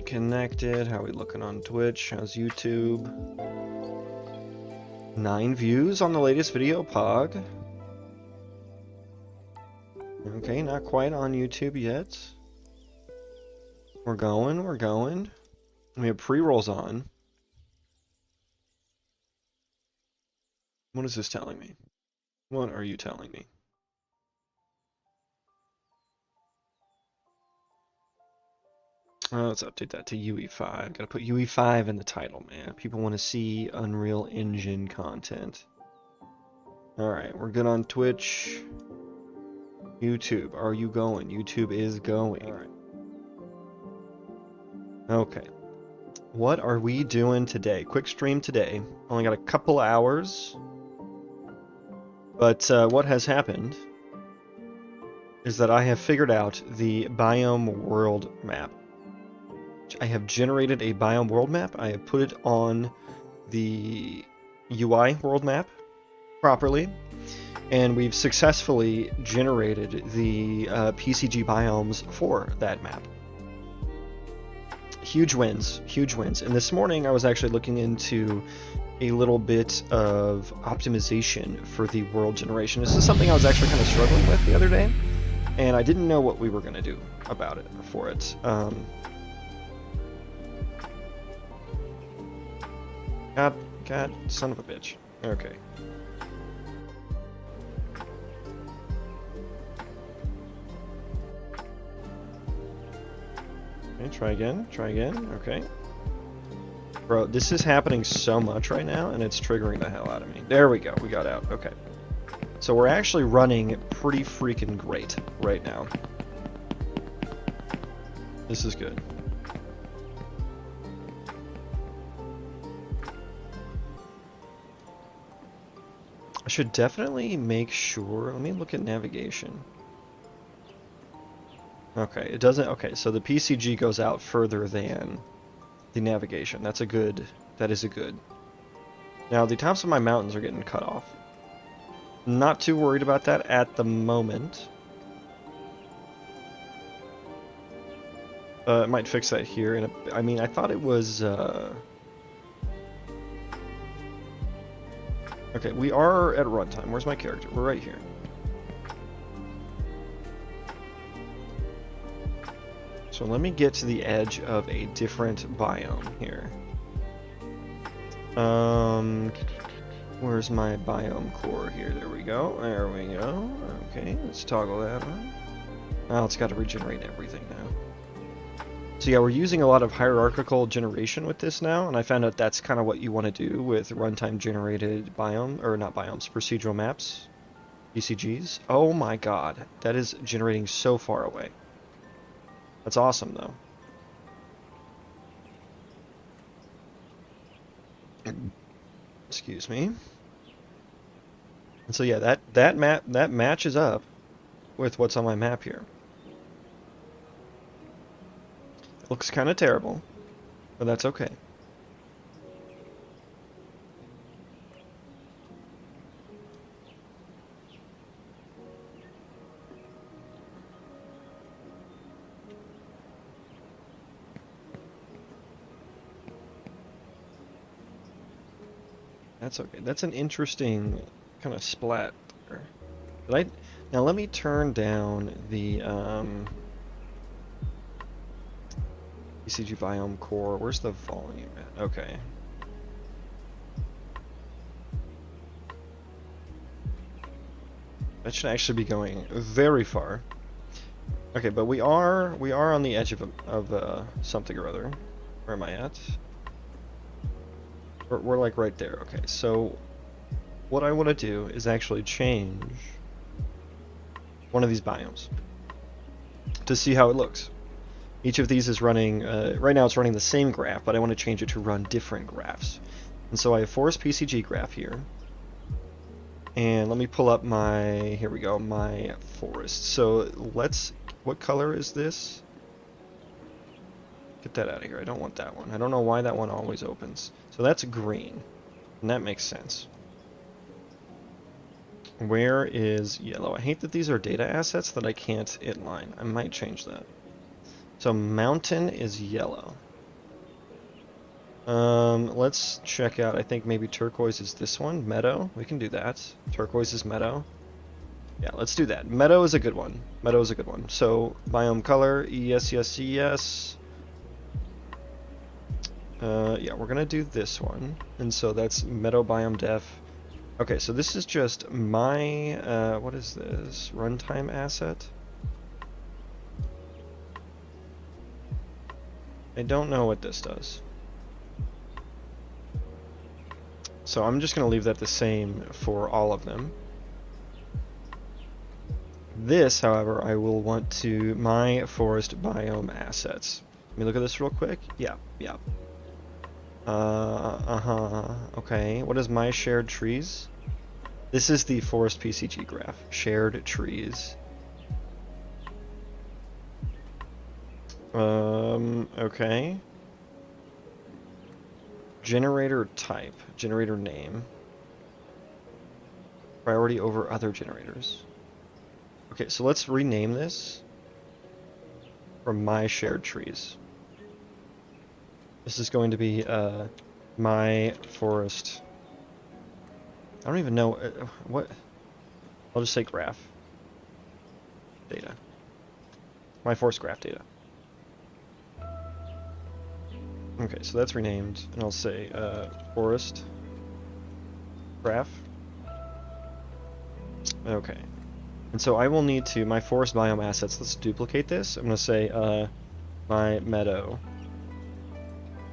Everybody connected. How we looking on Twitch? How's YouTube? 9 views on the latest video, Pog. Okay, not quite on YouTube yet. We're going. We have pre-rolls on. What is this telling me? What are you telling me? Let's update that to UE5. Gotta put UE5 in the title, man. People want to see Unreal Engine content. Alright, we're good on Twitch. YouTube, are you going? YouTube is going. Alright. Okay. What are we doing today? Quick stream today. Only got a couple hours. But what has happened is that I have figured out the biome world map. I have generated a biome world map. I have put it on the UI world map properly, and we've successfully generated the PCG biomes for that map. Huge wins, huge wins. And this morning I was actually looking into a little bit of optimization for the world generation. This is something I was actually kind of struggling with the other day, and I didn't know what we were going to do about it or for it. God, son of a bitch. Okay. Okay, try again, okay. Bro, this is happening so much right now, and it's triggering the hell out of me. There we go, we got out, okay. So we're actually running pretty freaking great right now. This is good. I should definitely make sure, let me look at navigation. Okay, it doesn't, okay, so the PCG goes out further than the navigation. That is a good. Now, the tops of my mountains are getting cut off. Not too worried about that at the moment. It might fix that here. I mean, I thought it was, okay, we are at runtime. Where's my character? We're right here. So let me get to the edge of a different biome here. Where's my biome core here? There we go. There we go. Okay, let's toggle that on. Now it's got to regenerate everything now. So yeah, we're using a lot of hierarchical generation with this now, and I found out that's kind of what you want to do with runtime generated biome, or not biomes, procedural maps, PCGs. Oh my god, that is generating so far away. That's awesome though. Excuse me. And so yeah, that matches up with what's on my map here. Looks kind of terrible, but that's okay. That's okay. That's an interesting kind of splat there. Now let me turn down the PCG biome core. Where's the volume at? Okay. That should actually be going very far. Okay, but we are on the edge of something or other. Where am I at? We're like right there. Okay, so what I want to do is actually change one of these biomes to see how it looks. Each of these is running, right now it's running the same graph, but I want to change it to run different graphs. And so I have forest PCG graph here. And let me pull up my, here we go, my forest. So what color is this? Get that out of here. I don't want that one. I don't know why that one always opens. So that's green, and that makes sense. Where is yellow? I hate that these are data assets that I can't inline. I might change that. So mountain is yellow. Let's check out, I think maybe turquoise is this one, meadow. We can do that. Turquoise is meadow. Yeah, let's do that. Meadow is a good one. Meadow is a good one. So, biome color, yes, yes, yes. Yeah, we're gonna do this one. And so that's meadow biome def. Okay, so this is just my, what is this? Runtime asset? I don't know what this does. So I'm just gonna leave that the same for all of them. This, however, I will want to my forest biome assets. Let me look at this real quick. Yeah, yeah. Okay, what is my shared trees? This is the forest PCG graph. Shared trees. Okay. Generator type. Generator name. Priority over other generators. Okay, so let's rename this from my shared trees. This is going to be my forest. I don't even know what. I'll just say graph data. My forest graph data. Okay, so that's renamed, and I'll say forest graph. Okay, and so I will need to my forest biome assets. Let's duplicate this. I'm gonna say my meadow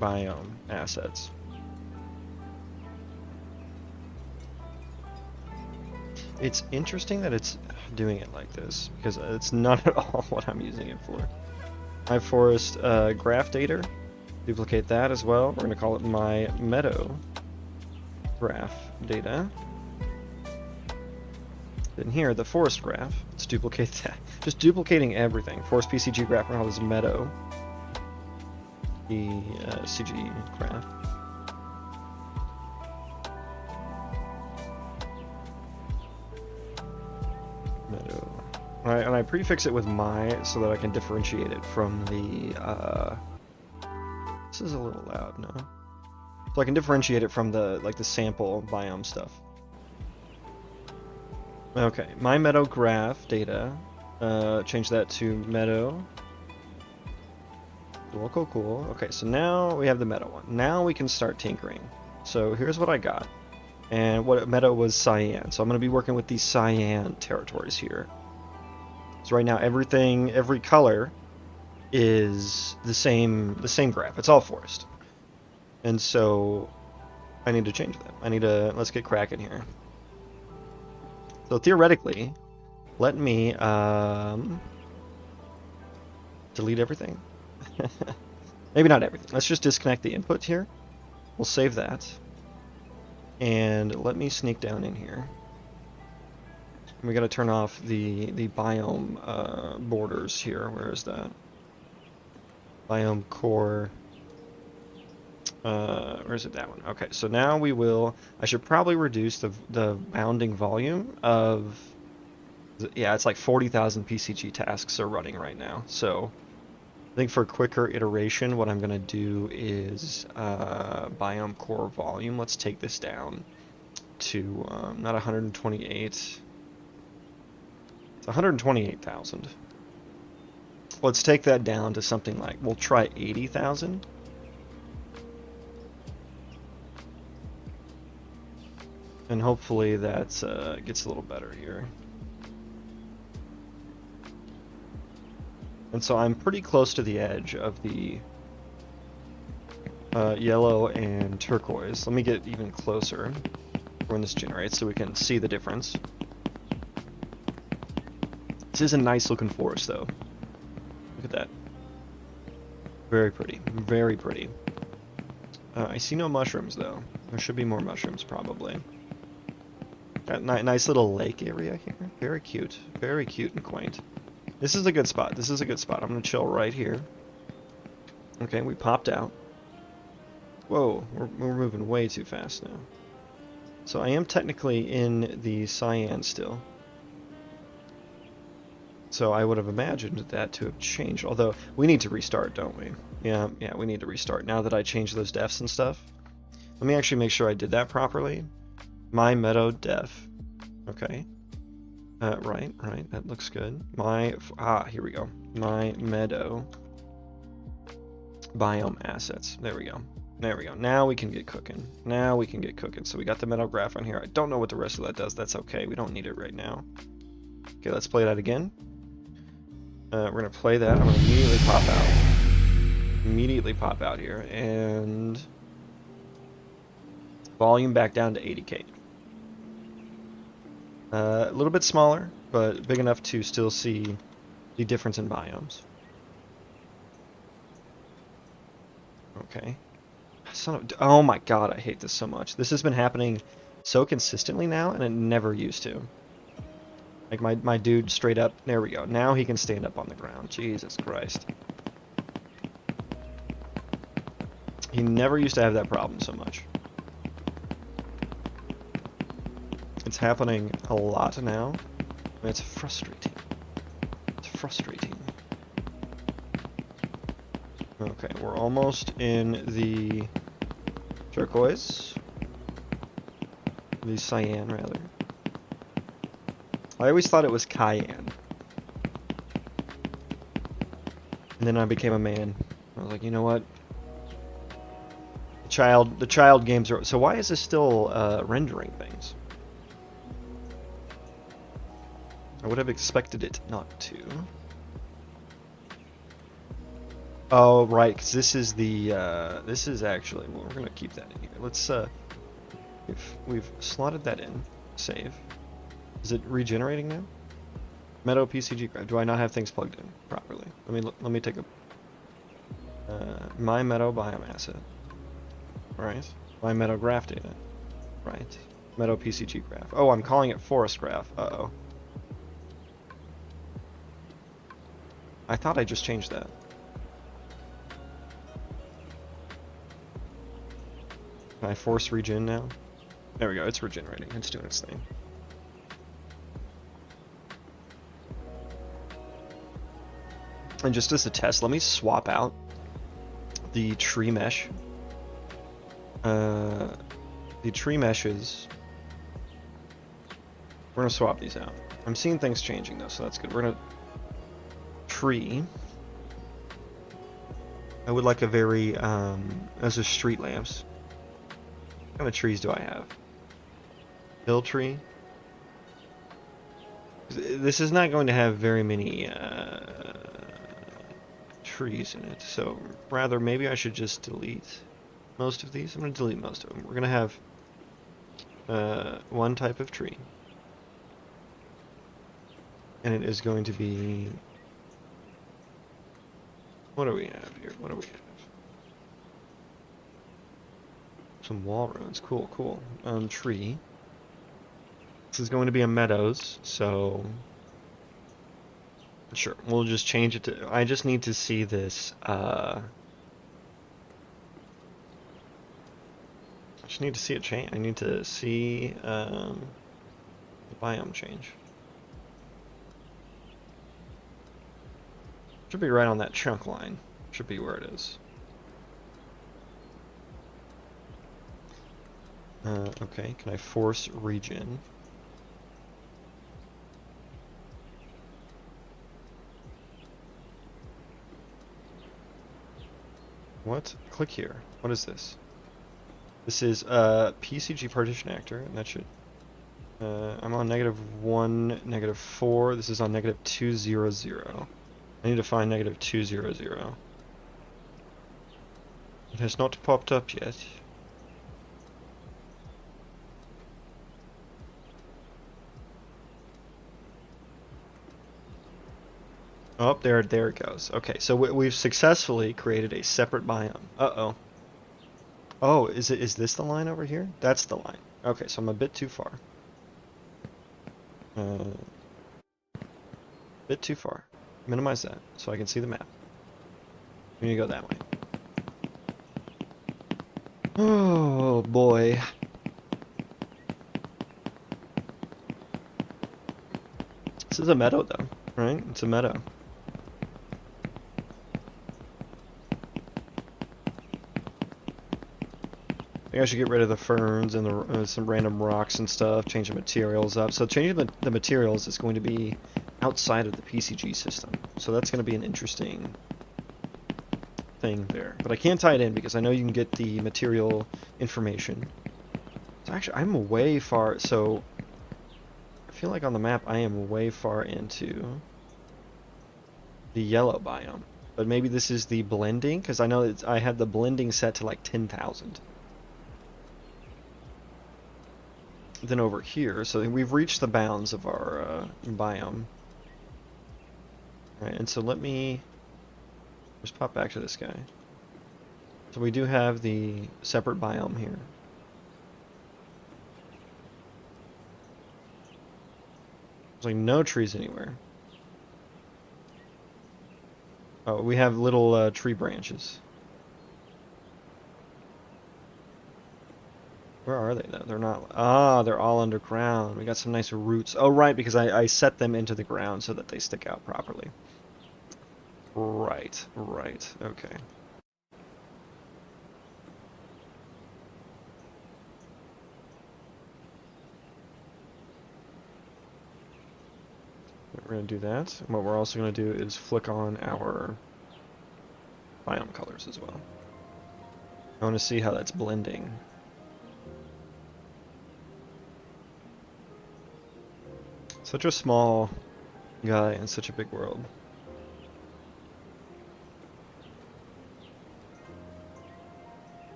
biome assets. It's interesting that it's doing it like this, because it's not at all what I'm using it for. My forest graph data, duplicate that as well. We're going to call it my meadow graph data. Then here, the forest graph, let's duplicate that. Just duplicating everything. Forest PCG graph, we're going to call this meadow. The CG graph. Meadow. Alright, and I prefix it with my so that I can differentiate it from the this is a little loud, no? So I can differentiate it from the the sample biome stuff. Okay, my meadow graph data. Change that to meadow. Cool, cool, cool. Okay, so now we have the meadow one. Now we can start tinkering. So here's what I got. And what meadow was cyan. So I'm going to be working with these cyan territories here. So right now every color is the same graph. It's all forest. And so I need to change that. Let's get cracking here. So theoretically, let me delete everything. Maybe not everything. Let's just disconnect the input here. We'll save that. And let me sneak down in here. We gotta turn off the biome borders here. Where is that? Biome core. Where is it? That one. Okay, so now we will. I should probably reduce the bounding volume of. Yeah, it's like 40,000 PCG tasks are running right now. So I think for quicker iteration, what I'm gonna do is biome core volume. Let's take this down to not 128. It's 128,000. Let's take that down to something like, we'll try 80,000. And hopefully that gets a little better here. And so I'm pretty close to the edge of the yellow and turquoise. Let me get even closer when this generates so we can see the difference. This is a nice looking forest though. Look at that. Very pretty. Very pretty. I see no mushrooms though. There should be more mushrooms probably. Got a nice little lake area here. Very cute. Very cute and quaint. This is a good spot. This is a good spot. I'm going to chill right here. Okay, we popped out. Whoa, we're moving way too fast now. So I am technically in the cyan still. So I would have imagined that to have changed, although we need to restart, don't we? Yeah, we need to restart. Now that I changed those defs and stuff. Let me actually make sure I did that properly. My meadow def. Okay. Right, that looks good. Here we go. My meadow biome assets. There we go. Now we can get cooking. So we got the meadow graph on here. I don't know what the rest of that does. That's okay. We don't need it right now. Okay, let's play that again. We're gonna play that. I'm gonna immediately pop out here, and volume back down to 80K. A little bit smaller, but big enough to still see the difference in biomes. Okay. Oh my god, I hate this so much. This has been happening so consistently now, and it never used to. Like my dude straight up, there we go. Now he can stand up on the ground. Jesus Christ. He never used to have that problem so much. It's happening a lot now. And it's frustrating. Okay, we're almost in the turquoise. The cyan, rather. I always thought it was cayenne. And then I became a man. I was like, you know what? The child games are... So why is this still rendering things? I would have expected it not to. Oh, right, because this is the... this is actually... Well, we're going to keep that in here. Let's... we've slotted that in. Save. Is it regenerating now? Meadow PCG graph. Do I not have things plugged in properly? Let me take a... my meadow biome asset. Right. My meadow graph data. Right. Meadow PCG graph. Oh, I'm calling it forest graph. Uh-oh. I thought I just changed that. Can I force regen now? There we go. It's regenerating. It's doing its thing. And just as a test, let me swap out the tree mesh. The tree meshes. We're gonna swap these out. I'm seeing things changing though, so that's good. We're gonna tree. I would like a very those are street lamps. What kind of trees do I have? Hill tree. This is not going to have very many trees in it, so rather maybe I should just delete most of these. I'm going to delete most of them. We're going to have one type of tree, and it is going to be... What do we have here? What do we have? Some wall ruins. Cool. Tree. This is going to be a meadows, so... Sure, we'll just change it to... I just need to see this, I just need to see it change. I need to see, the biome change. Should be right on that chunk line. Should be where it is. Okay, can I force regen? What? Click here. What is this? This is PCG partition actor, and that should... I'm on -1, -4. This is on -200. I need to find -200. It has not popped up yet. Oh, there it goes. Okay, so we've successfully created a separate biome. Uh-oh. Oh, is this the line over here? That's the line. Okay, so I'm a bit too far. Bit too far. Minimize that so I can see the map. We need to go that way. Oh boy. This is a meadow though. right? It's a meadow. I think I should get rid of the ferns and some random rocks and stuff, change the materials up. So changing the materials is going to be outside of the PCG system. So that's going to be an interesting thing there. But I can't tie it in because I know you can get the material information. So actually, I'm way far, so I feel like on the map I am way far into the yellow biome. But maybe this is the blending, because I know that I had the blending set to like 10,000. Then over here, so we've reached the bounds of our biome. Right, and so let me just pop back to this guy. So we do have the separate biome here. There's like no trees anywhere. Oh, we have little tree branches. Where are they though? They're not. Ah, they're all underground. We got some nice roots. Oh, right, because I set them into the ground so that they stick out properly. Right, right. Okay. We're going to do that. And what we're also going to do is flick on our biome colors as well. I want to see how that's blending. Such a small guy in such a big world.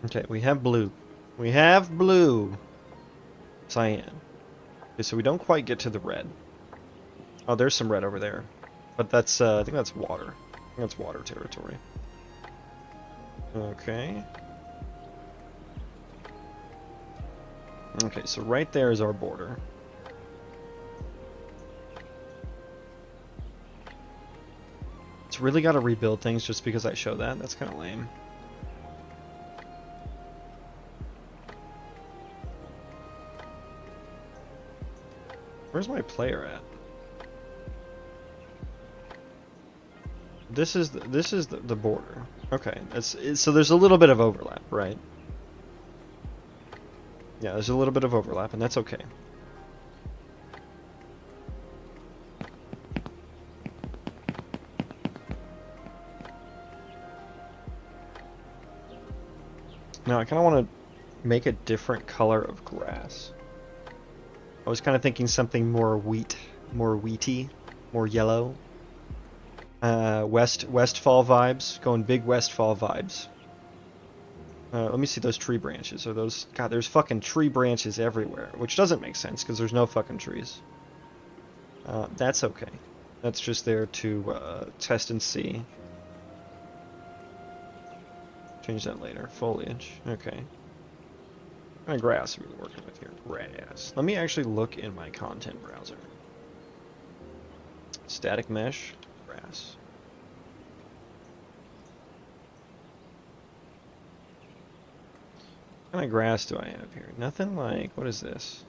Okay, we have blue. We have blue. Cyan. Okay, so we don't quite get to the red. Oh, there's some red over there. But that's, I think that's water. I think that's water territory. Okay. Okay, so right there is our border. It's really got to rebuild things just because I show that. That's kind of lame. Where's my player at? This is the border. Okay, so there's a little bit of overlap, right? Yeah, there's a little bit of overlap, and that's okay. Now, I kind of want to make a different color of grass. I was kind of thinking something more wheaty, more yellow. Westfall vibes, going big Westfall vibes. Let me see those tree branches. Are those... God, there's fucking tree branches everywhere, which doesn't make sense because there's no fucking trees. That's okay. That's just there to test and see. Change that later. Foliage. Okay. What kind of grass are we working with here? Grass. Let me actually look in my content browser. Static mesh. Grass. What kind of grass do I have here? Nothing like... What is this?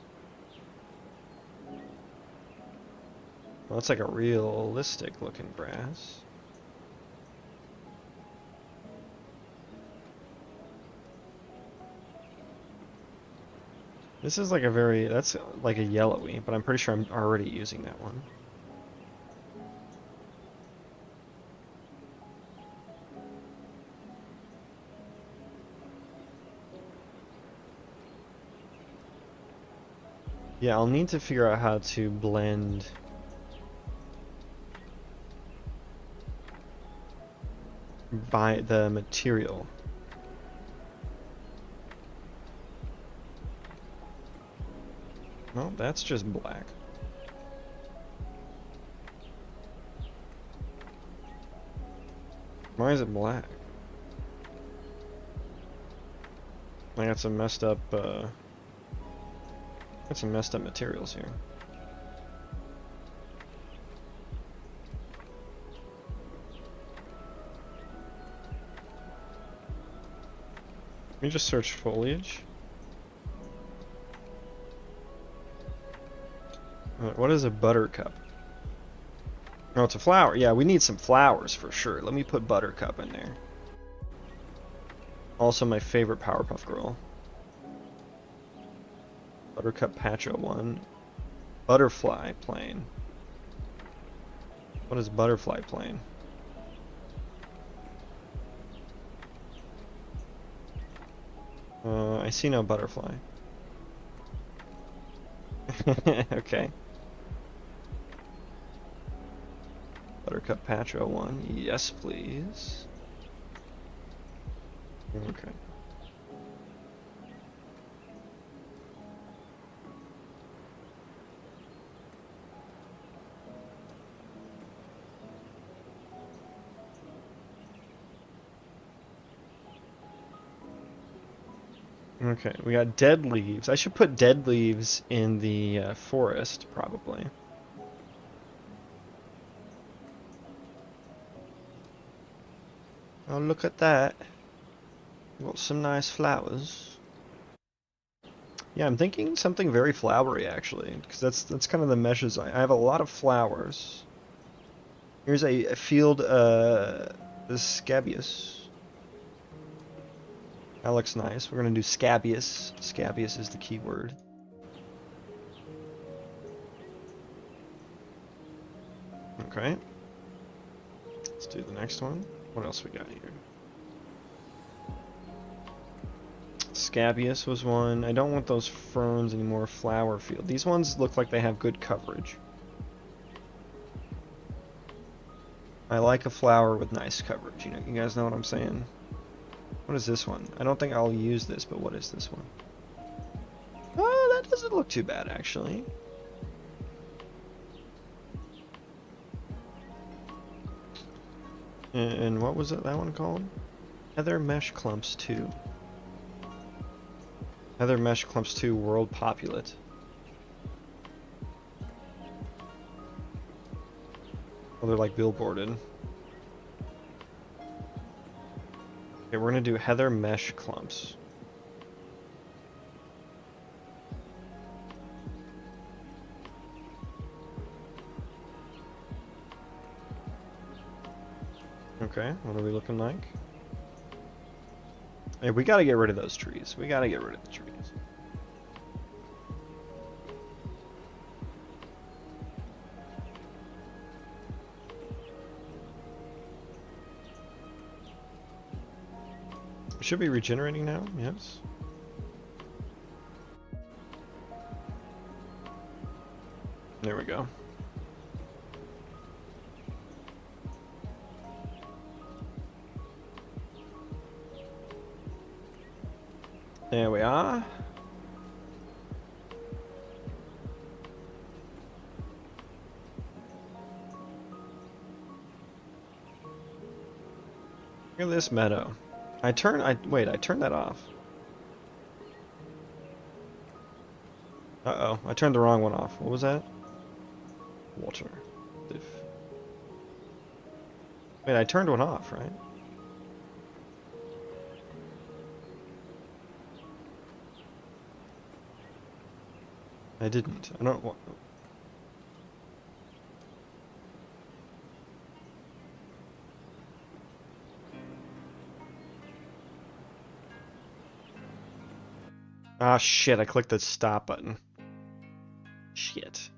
Well, it's like a realistic looking grass. This is like a very... That's like a yellowy, but I'm pretty sure I'm already using that one. Yeah, I'll need to figure out how to blend by the material. No, that's just black. Why is it black? I got some messed up, materials here. Let me just search foliage. What is a buttercup? Oh, it's a flower. Yeah, we need some flowers for sure. Let me put buttercup in there. Also my favorite Powerpuff Girl. Buttercup Patch 01. Butterfly plane. What is butterfly plane? I see no butterfly. Okay. Buttercup Patch 01. Yes, please. Okay. Okay, we got dead leaves. I should put dead leaves in the forest, probably. Oh, look at that. Got some nice flowers. Yeah, I'm thinking something very flowery, actually, because that's kind of the meshes. I have a lot of flowers. Here's a field, the scabious. That looks nice. We're gonna do scabious. Scabious is the key word. Okay. Let's do the next one. What else we got here? Scabious was one. I don't want those ferns anymore. Flower field. These ones look like they have good coverage. I like a flower with nice coverage. You know, you guys know what I'm saying? What is this one? I don't think I'll use this, but what is this one? Oh, that doesn't look too bad, actually. And what was it, that one called? Heather Mesh Clumps 2. Heather Mesh Clumps 2 World Populate. Oh, they're like billboarded. Okay, we're gonna do Heather Mesh Clumps. Okay, what are we looking like? Hey, we gotta get rid of those trees. We gotta get rid of the trees. It should be regenerating now, yes. There we go. There we are. Look at this meadow. I turned that off. Uh-oh, I turned the wrong one off. What was that? Water. Wait, I turned one off, right? I didn't. I don't want... Ah, shit, I clicked the stop button. Shit.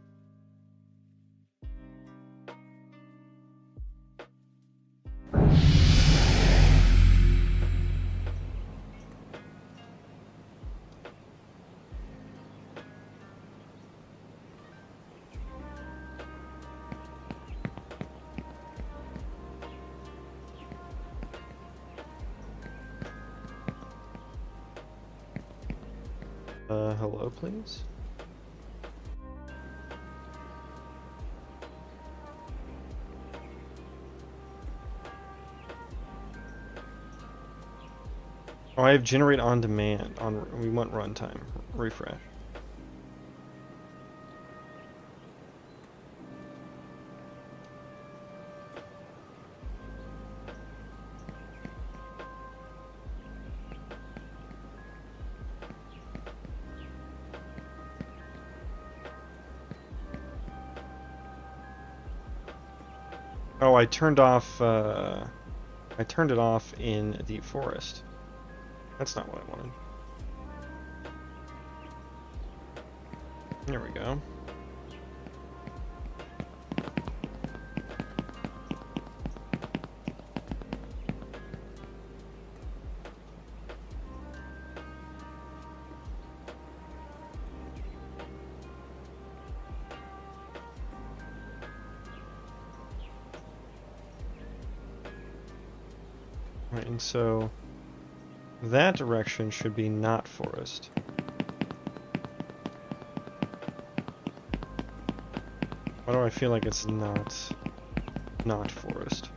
Hello, please? Oh, I have generate on demand. We want runtime. Refresh. Oh, I turned off, I turned it off in the forest. That's not what I wanted. There we go. Right, and so that direction should be not forest. Why do I feel like it's not forest?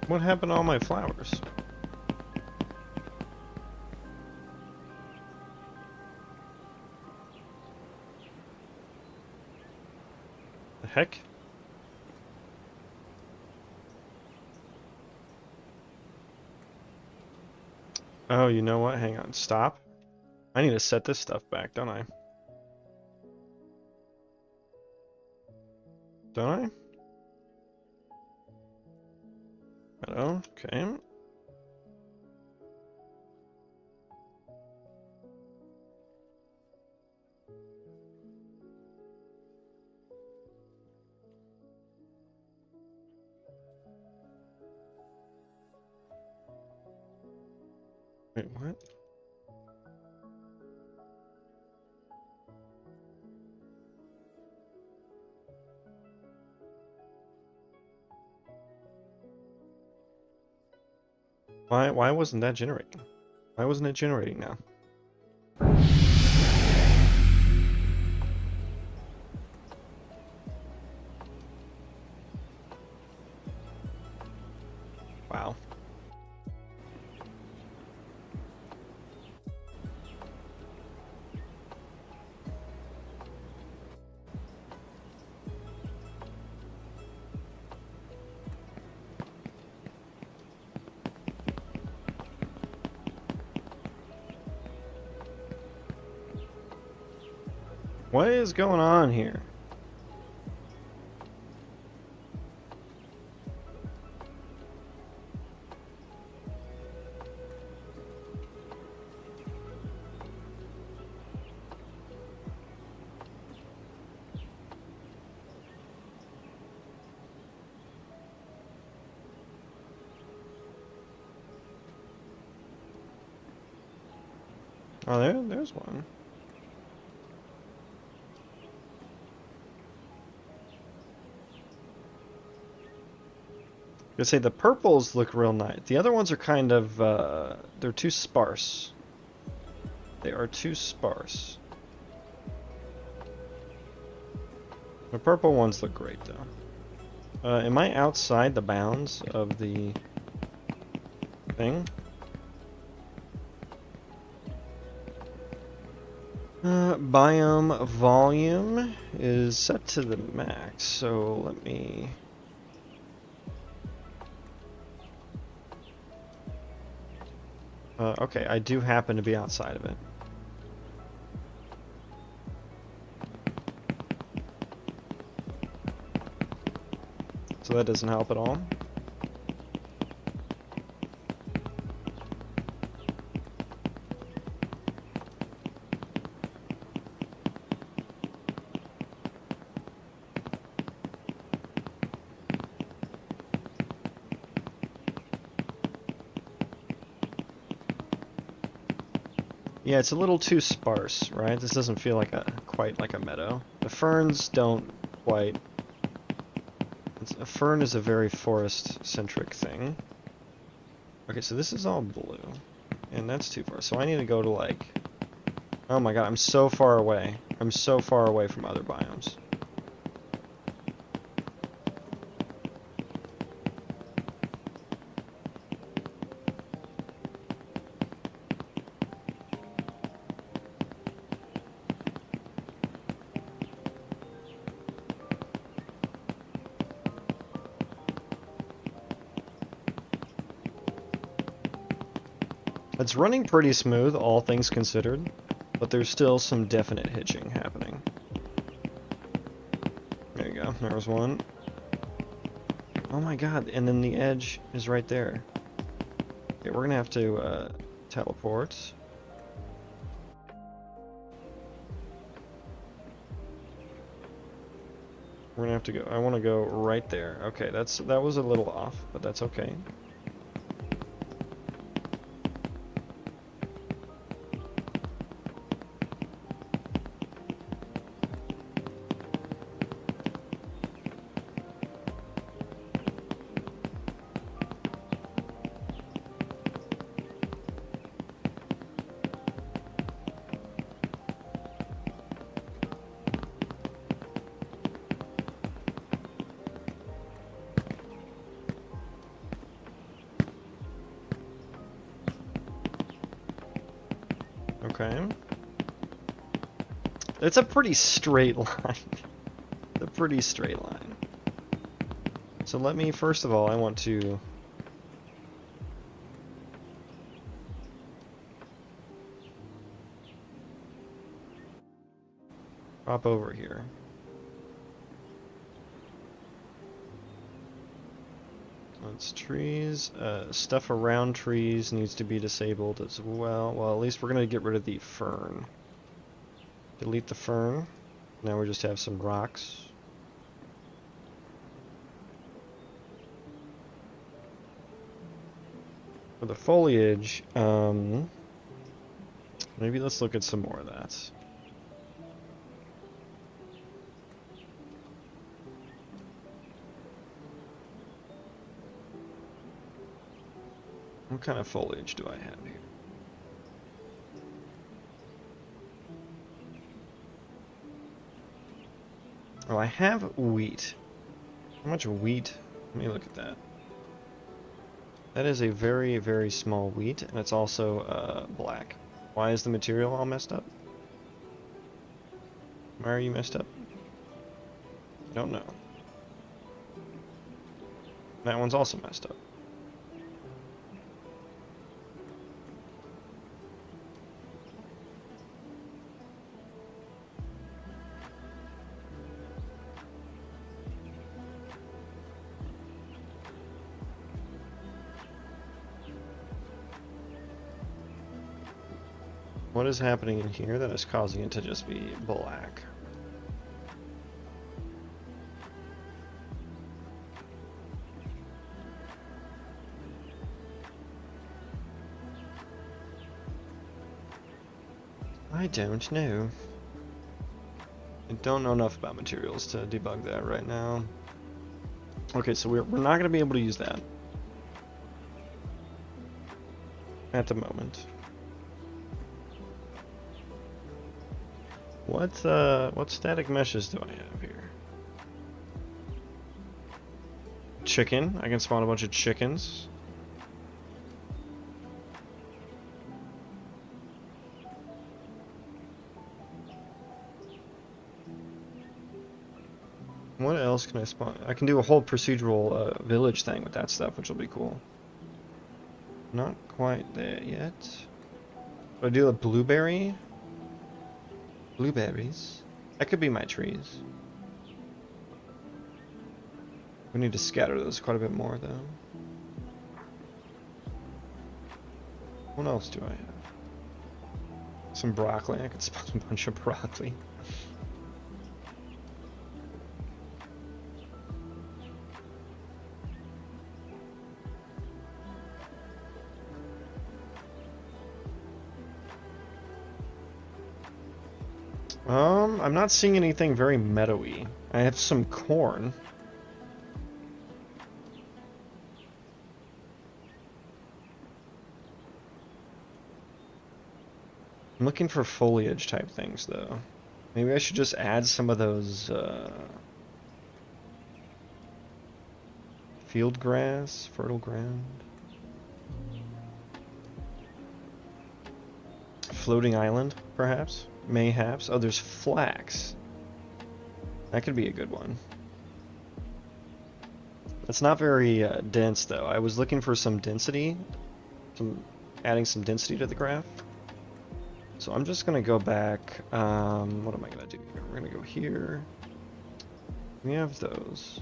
What happened to all my flowers? The heck? Oh, you know what? Hang on. Stop. I need to set this stuff back, don't I? Don't I? Hello? Okay. Wait, what? Why wasn't that generating? Why wasn't it generating now? Wow. What is going on here? Oh, there's one. I say the purples look real nice. The other ones are kind of, they're too sparse. They are too sparse. The purple ones look great, though. Am I outside the bounds of the thing? Biome volume is set to the max, so let me... okay, I do happen to be outside of it. So that doesn't help at all. Yeah, it's a little too sparse, right? This doesn't feel like quite like a meadow. The ferns don't quite... A fern is a very forest-centric thing. Okay, so this is all blue. And that's too far. So I need to go to like... Oh my god, I'm so far away. I'm so far away from other biomes. It's running pretty smooth, all things considered, but there's still some definite hitching happening. There you go, there was one. Oh my god, and then the edge is right there. Okay, we're gonna have to teleport. We're gonna have to go, I wanna go right there. Okay, that was a little off, but that's okay. Okay. It's a pretty straight line. It's a pretty straight line. So let me, first of all, I want to... hop over here. That's trees. Stuff around trees needs to be disabled as well. Well, at least we're going to get rid of the fern. Delete the fern. Now we just have some rocks. For the foliage, maybe let's look at some more of that. What kind of foliage do I have here? Oh, I have wheat. How much wheat? Let me look at that. That is a very, very small wheat, and it's also black. Why is the material all messed up? Why are you messed up? I don't know. That one's also messed up. What is happening in here that is causing it to just be black? I don't know. I don't know enough about materials to debug that right now. Okay, so we're not going to be able to use that at the moment. What static meshes do I have here? Chicken. I can spawn a bunch of chickens. What else can I spawn? I can do a whole procedural village thing with that stuff, which will be cool. Not quite there yet. Do I do a blueberry? Blueberries? That could be my trees. We need to scatter those quite a bit more, though. What else do I have? Some broccoli. I could spawn a bunch of broccoli. I'm not seeing anything very meadowy. I have some corn. I'm looking for foliage type things, though. Maybe I should just add some of those, field grass, fertile ground. Floating island, perhaps? Mayhaps. Oh, there's flax. That could be a good one. It's not very dense, though. I was looking for some density, some adding some density to the graph. So I'm just gonna go back, what am I gonna do here? We're gonna go here. We have those.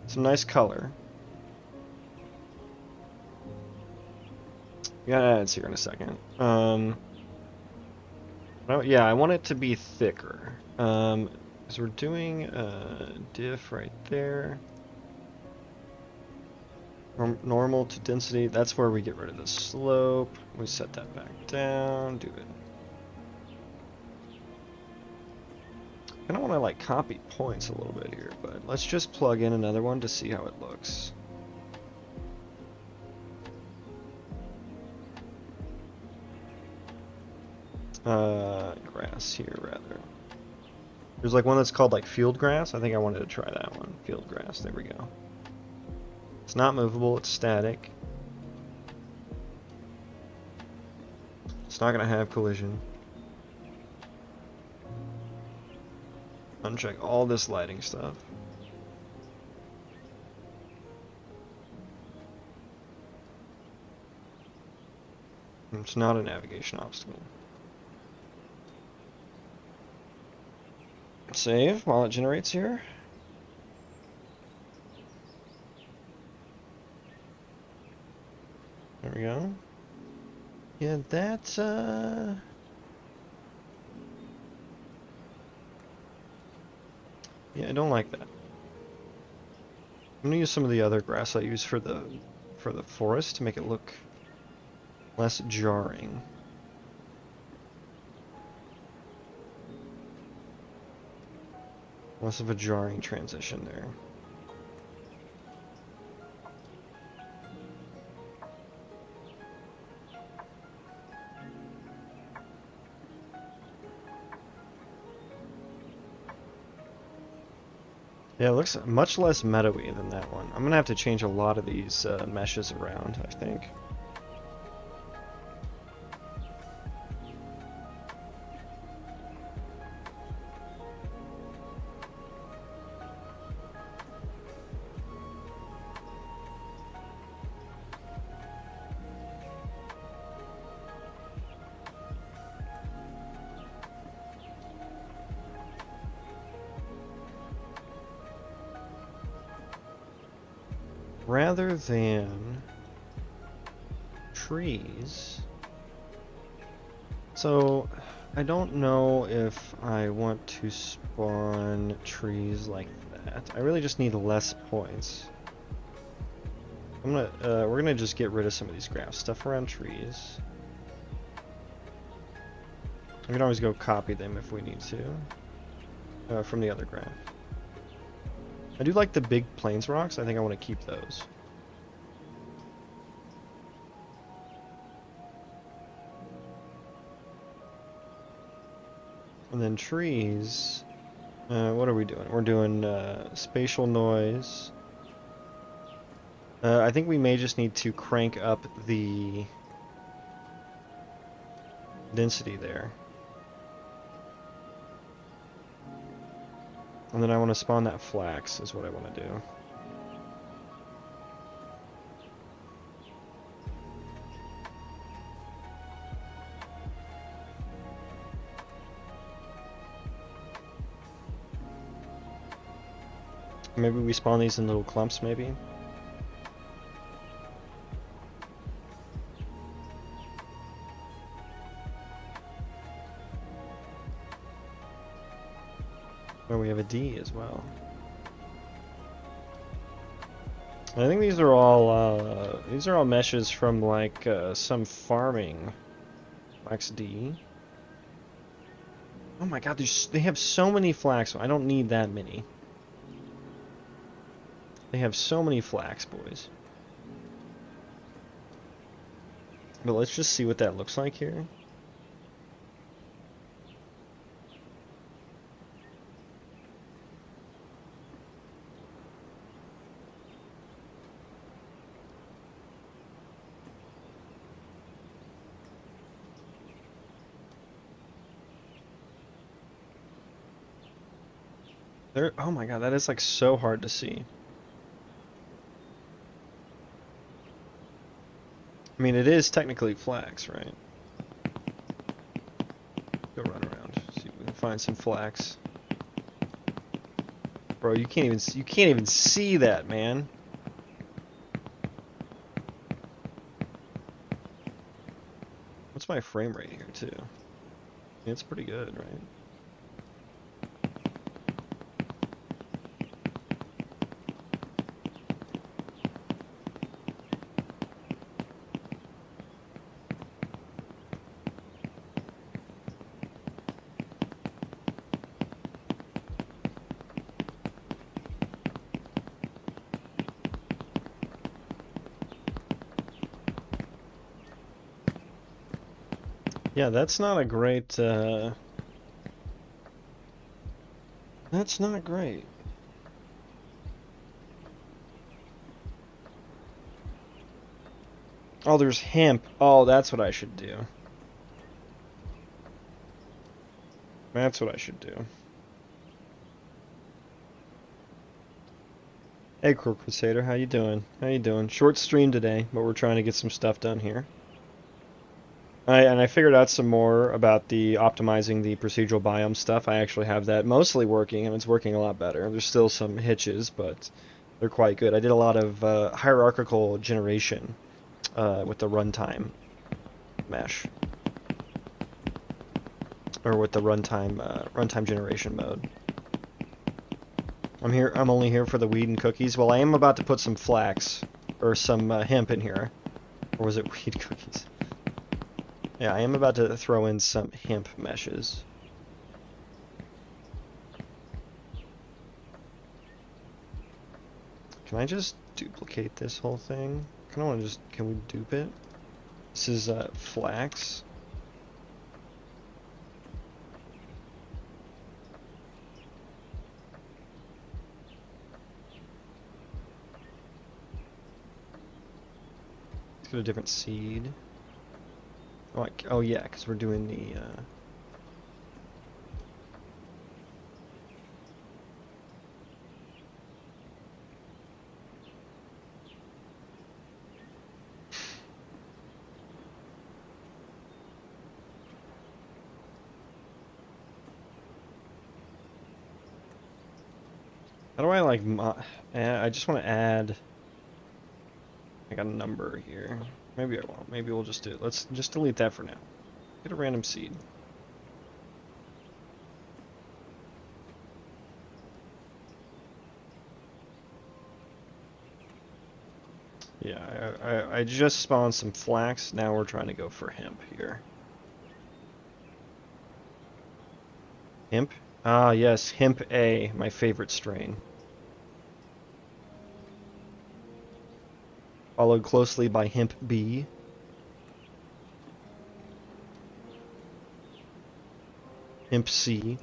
Some nice color. Yeah, it's here in a second. Yeah, I want it to be thicker. So we're doing diff right there. Normal to density, that's where we get rid of the slope. We set that back down, do it. I kind of want to like copy points a little bit here, but let's just plug in another one to see how it looks. Grass here rather. There's like one that's called like field grass. I think I wanted to try that one. Field grass, there we go. It's not movable, it's static. It's not gonna have collision. Uncheck all this lighting stuff. It's not a navigation obstacle. Save while it generates here. There we go. Yeah, that's yeah, I don't like that. I'm gonna use some of the other grass I use for the forest to make it look less jarring. Less of a jarring transition there. Yeah, it looks much less meadowy than that one. I'm gonna have to change a lot of these meshes around, I think. Rather than trees. So, I don't know if I want to spawn trees like that. I really just need less points. We're gonna just get rid of some of these graphs. Stuff around trees. We can always go copy them if we need to. From the other graph. I do like the big plains rocks. I think I want to keep those. And then trees. What are we doing? We're doing spatial noise. I think we may just need to crank up the density there. And then I want to spawn that flax is what I want to do. Maybe we spawn these in little clumps, maybe? Oh, we have a D as well. I think these are all meshes from like some farming. Flax D. Oh my god, they have so many flax. I don't need that many. They have so many flax, boys. But let's just see what that looks like here. Oh my god, that is like so hard to see. I mean, it is technically flax, right? Go run around, see if we can find some flax. Bro, you can't even see that, man. What's my frame rate here too? It's pretty good, right? Yeah, that's not a great, that's not great. Oh, there's hemp. Oh, that's what I should do. That's what I should do. Hey, Crusader, how you doing? How you doing? Short stream today, but we're trying to get some stuff done here. I figured out some more about the optimizing the procedural biome stuff. I actually have that mostly working, and it's working a lot better. There's still some hitches, but they're quite good. I did a lot of hierarchical generation with the runtime mesh, or with the runtime generation mode. I'm only here for the weed and cookies. Well, I am about to put some flax or some hemp in here, or was it weed cookies? Yeah, I am about to throw in some hemp meshes. Can I just duplicate this whole thing? Can we dupe it? This is flax. Let's get a different seed. Oh yeah, because we're doing the how do I like I just want to add like a number here. Maybe I won't. Maybe we'll just do it. Let's just delete that for now. Get a random seed. Yeah, I just spawned some flax. Now we're trying to go for hemp here. Hemp? Ah, yes, hemp A, my favorite strain. Followed closely by hemp B. Hemp C.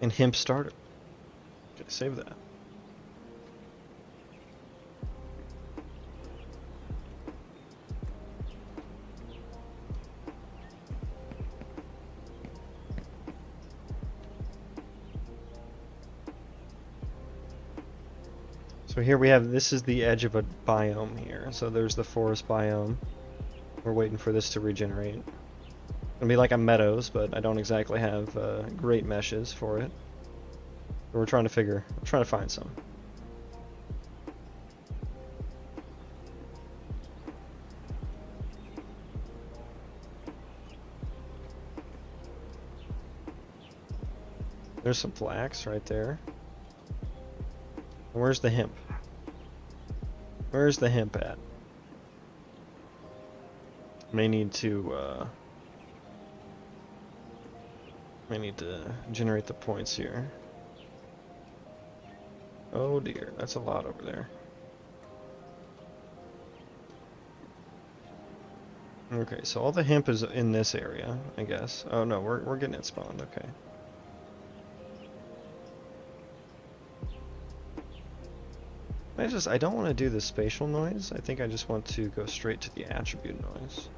And hemp starter. Okay, save that. So here we have, this is the edge of a biome here. So there's the forest biome. We're waiting for this to regenerate. It'll be like a meadows, but I don't exactly have great meshes for it. But we're trying to find some. There's some flax right there. Where's the hemp? Where's the hemp at? May need to generate the points here. Oh dear, that's a lot over there. Okay, so all the hemp is in this area, I guess. Oh no, we're getting it spawned, okay. I don't want to do the spatial noise. I think I just want to go straight to the attribute noise.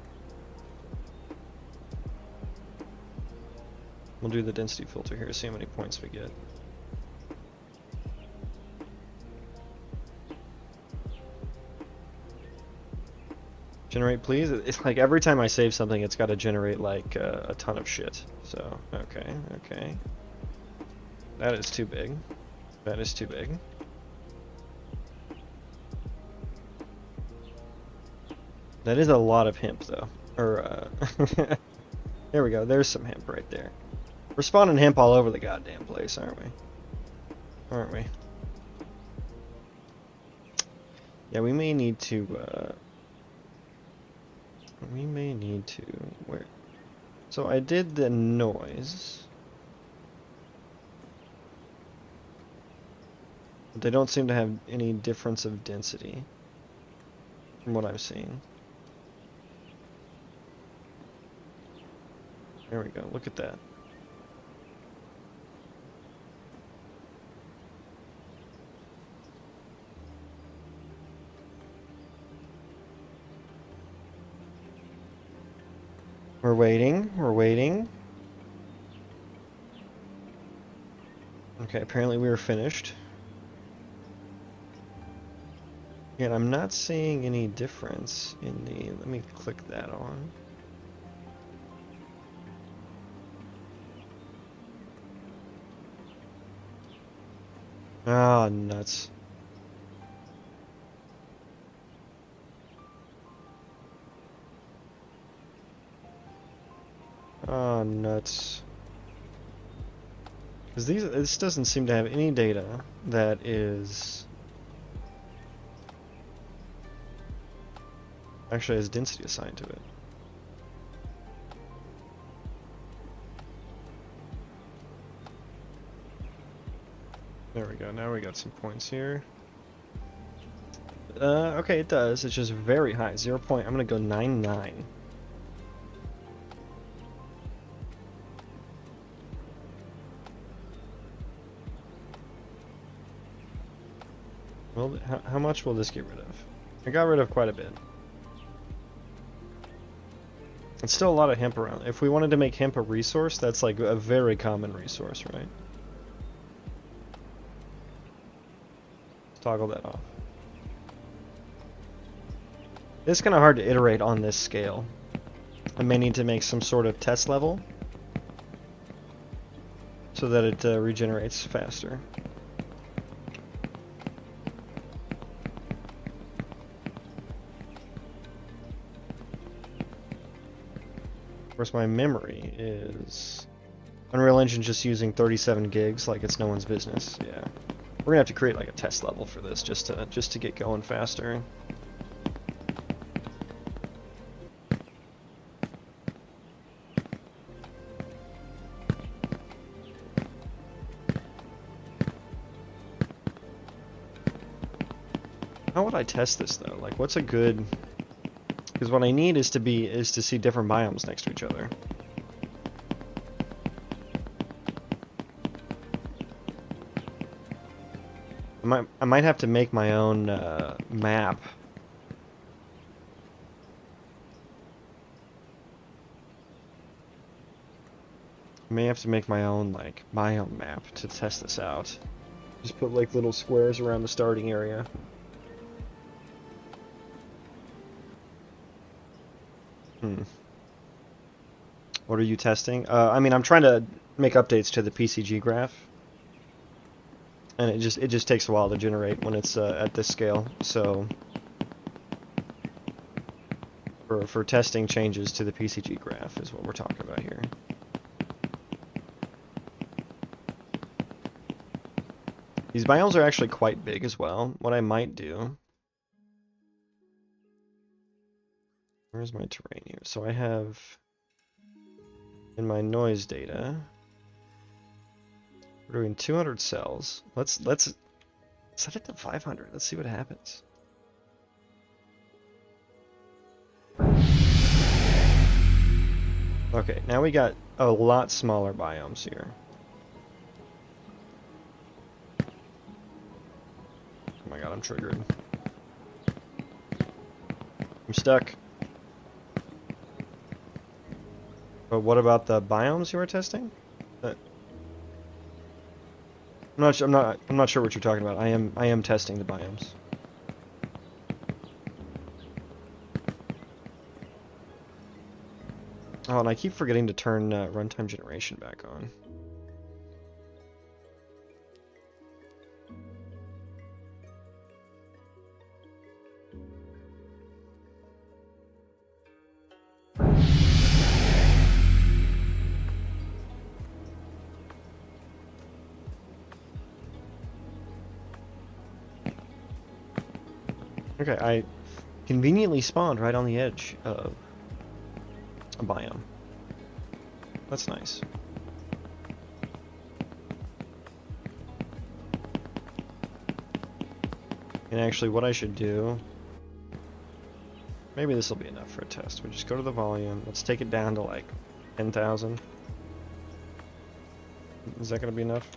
We'll do the density filter here, see how many points we get. Generate, please. It's like every time I save something, it's got to generate like a ton of shit. So, okay, okay. That is too big. That is too big. That is a lot of hemp, though. Or, there we go. There's some hemp right there. We're spawning hemp all over the goddamn place, aren't we? Aren't we? Yeah, we may need to, we may need to... Where? So I did the noise. But they don't seem to have any difference of density. From what I've seen. There we go. Look at that. We're waiting. We're waiting. Okay, apparently we were finished. And I'm not seeing any difference in the... Let me click that on. Ah, nuts. Oh, nuts. Because this doesn't seem to have any data that is... actually has density assigned to it. There we go, now we got some points here. Okay, it does. It's just very high. 0. I'm gonna go 99. Well, how much will this get rid of? I got rid of quite a bit. It's still a lot of hemp around. If we wanted to make hemp a resource, that's like a very common resource, right? Let's toggle that off. It's kind of hard to iterate on this scale. I may need to make some sort of test level so that it regenerates faster. Of course, my memory is... Unreal Engine just using 37 gigs like it's no one's business. Yeah. We're gonna have to create like a test level for this just to get going faster. How would I test this though? Like, what's a good... Because what I need is to see different biomes next to each other. I might have to make my own map. I may have to make my own like biome map to test this out. Just put like little squares around the starting area. What are you testing? I mean, I'm trying to make updates to the PCG graph, and it just takes a while to generate when it's at this scale. So for testing changes to the PCG graph is what we're talking about here. These biomes are actually quite big as well. What I might do... Where's my terrain here? So I have... In my noise data... We're doing 200 cells. Let's set it to 500. Let's see what happens. Okay, now we got a lot smaller biomes here. Oh my god, I'm triggered. I'm stuck. But what about the biomes you were testing? I'm not sure what you're talking about. I am testing the biomes. Oh, and I keep forgetting to turn runtime generation back on. Okay, I conveniently spawned right on the edge of a biome. That's nice. And actually, what I should do... Maybe this will be enough for a test. We just go to the volume. Let's take it down to like 10,000. Is that going to be enough?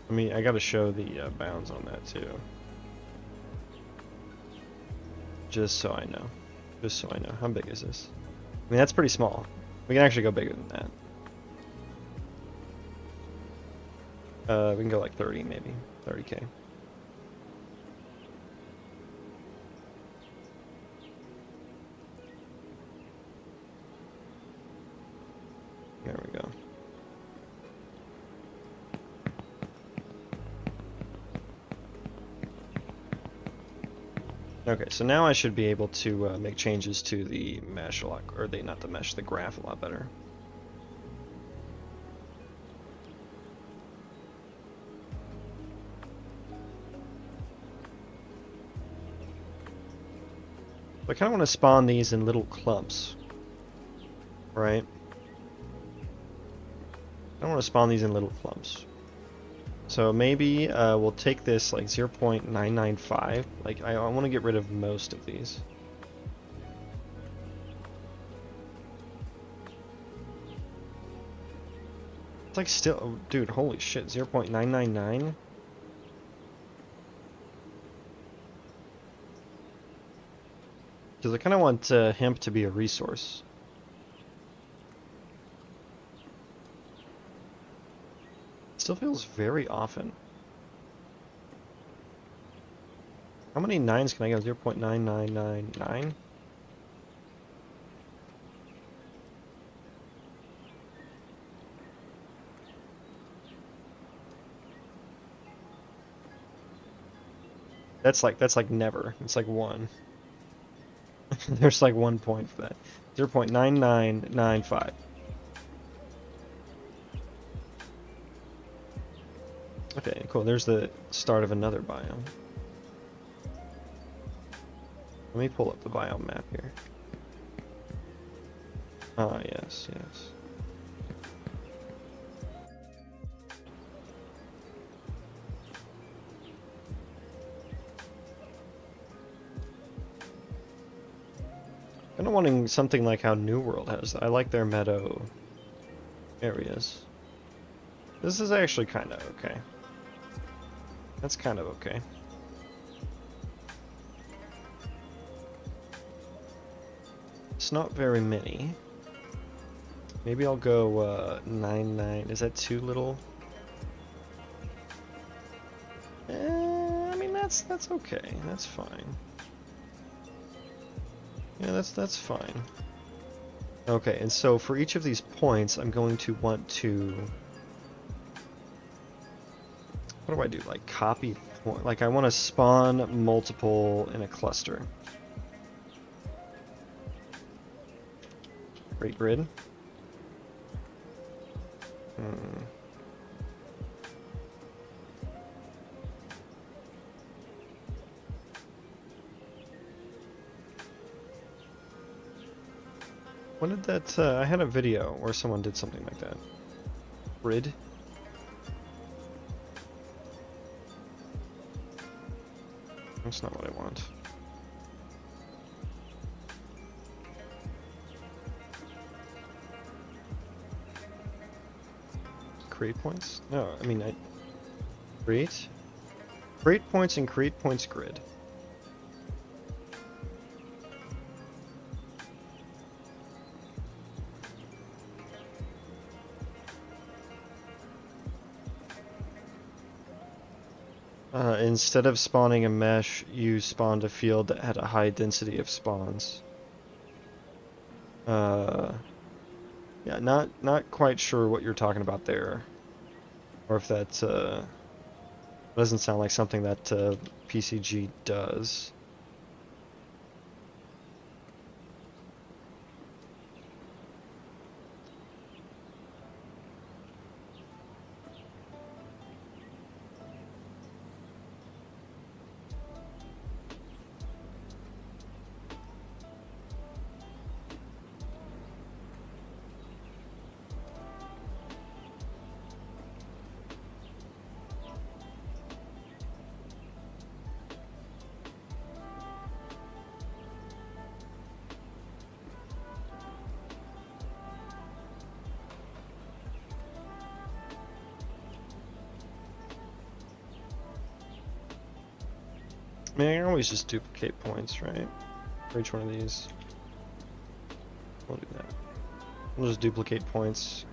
I mean, I got to show the bounds on that too. Just so I know. Just so I know. How big is this? I mean, that's pretty small. We can actually go bigger than that. We can go like 30 maybe. 30k. There we go. Okay, so now I should be able to make changes to the mesh a lot, or not the mesh, the graph a lot better. I kind of want to spawn these in little clumps, right? I don't want to spawn these in little clumps. So maybe we'll take this like 0.995. Like I want to get rid of most of these. It's like still, oh, dude, holy shit, 0.999? Because I kind of want hemp to be a resource. Still feels very often. How many 9s can I go? 0.9999? That's like never. It's like 1. There's like 1 point for that. 0.9995. Okay, cool. There's the start of another biome. Let me pull up the biome map here. Ah, yes, yes. Kind of wanting something like how New World has. I like their meadow areas. This is actually kind of okay. That's kind of okay. It's not very many. Maybe I'll go 99. Is that too little? I mean that's okay. That's fine. Yeah, that's fine. Okay, and so for each of these points, I'm going to want to... What do I do? Like copy point? Like I want to spawn multiple in a cluster. Great grid. When did that, I had a video where someone did something like that. Grid? That's not what I want. Create points? No, I mean, create points and create points grid. Instead of spawning a mesh, you spawned a field that had a high density of spawns. Yeah, not quite sure what you're talking about there, or if that doesn't sound like something that PCG does. I mean, I can always just duplicate points, right? For each one of these. We'll do that. We'll just duplicate points.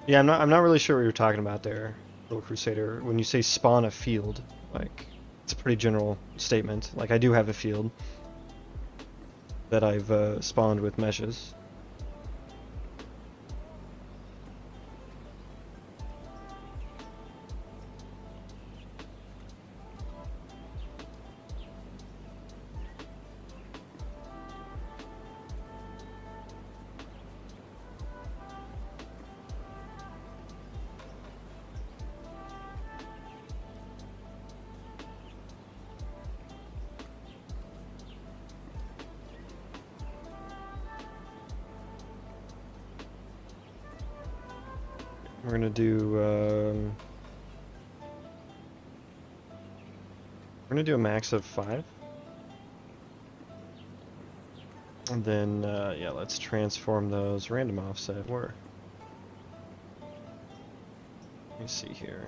Yeah, I'm not really sure what you're talking about there, Little Crusader. When you say spawn a field, like, it's a pretty general statement. Like, I do have a field that I've spawned with meshes. We're gonna do a max of 5. And then, yeah, let's transform those random offset. Let me see here.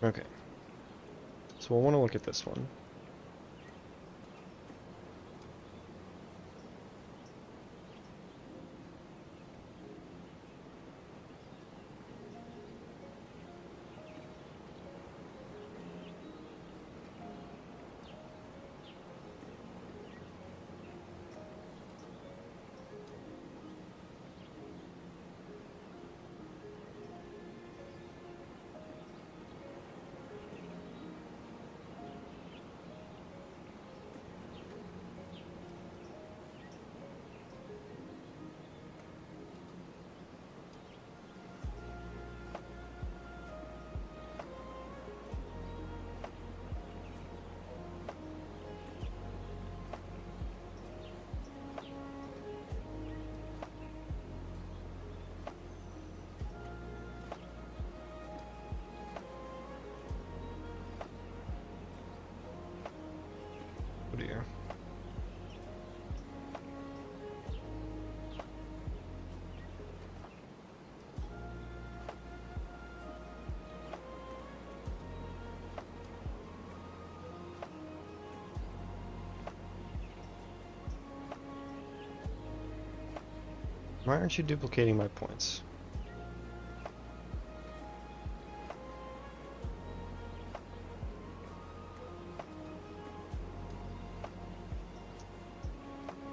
Okay. So we'll want to look at this one. Oh dear. Why aren't you duplicating my points?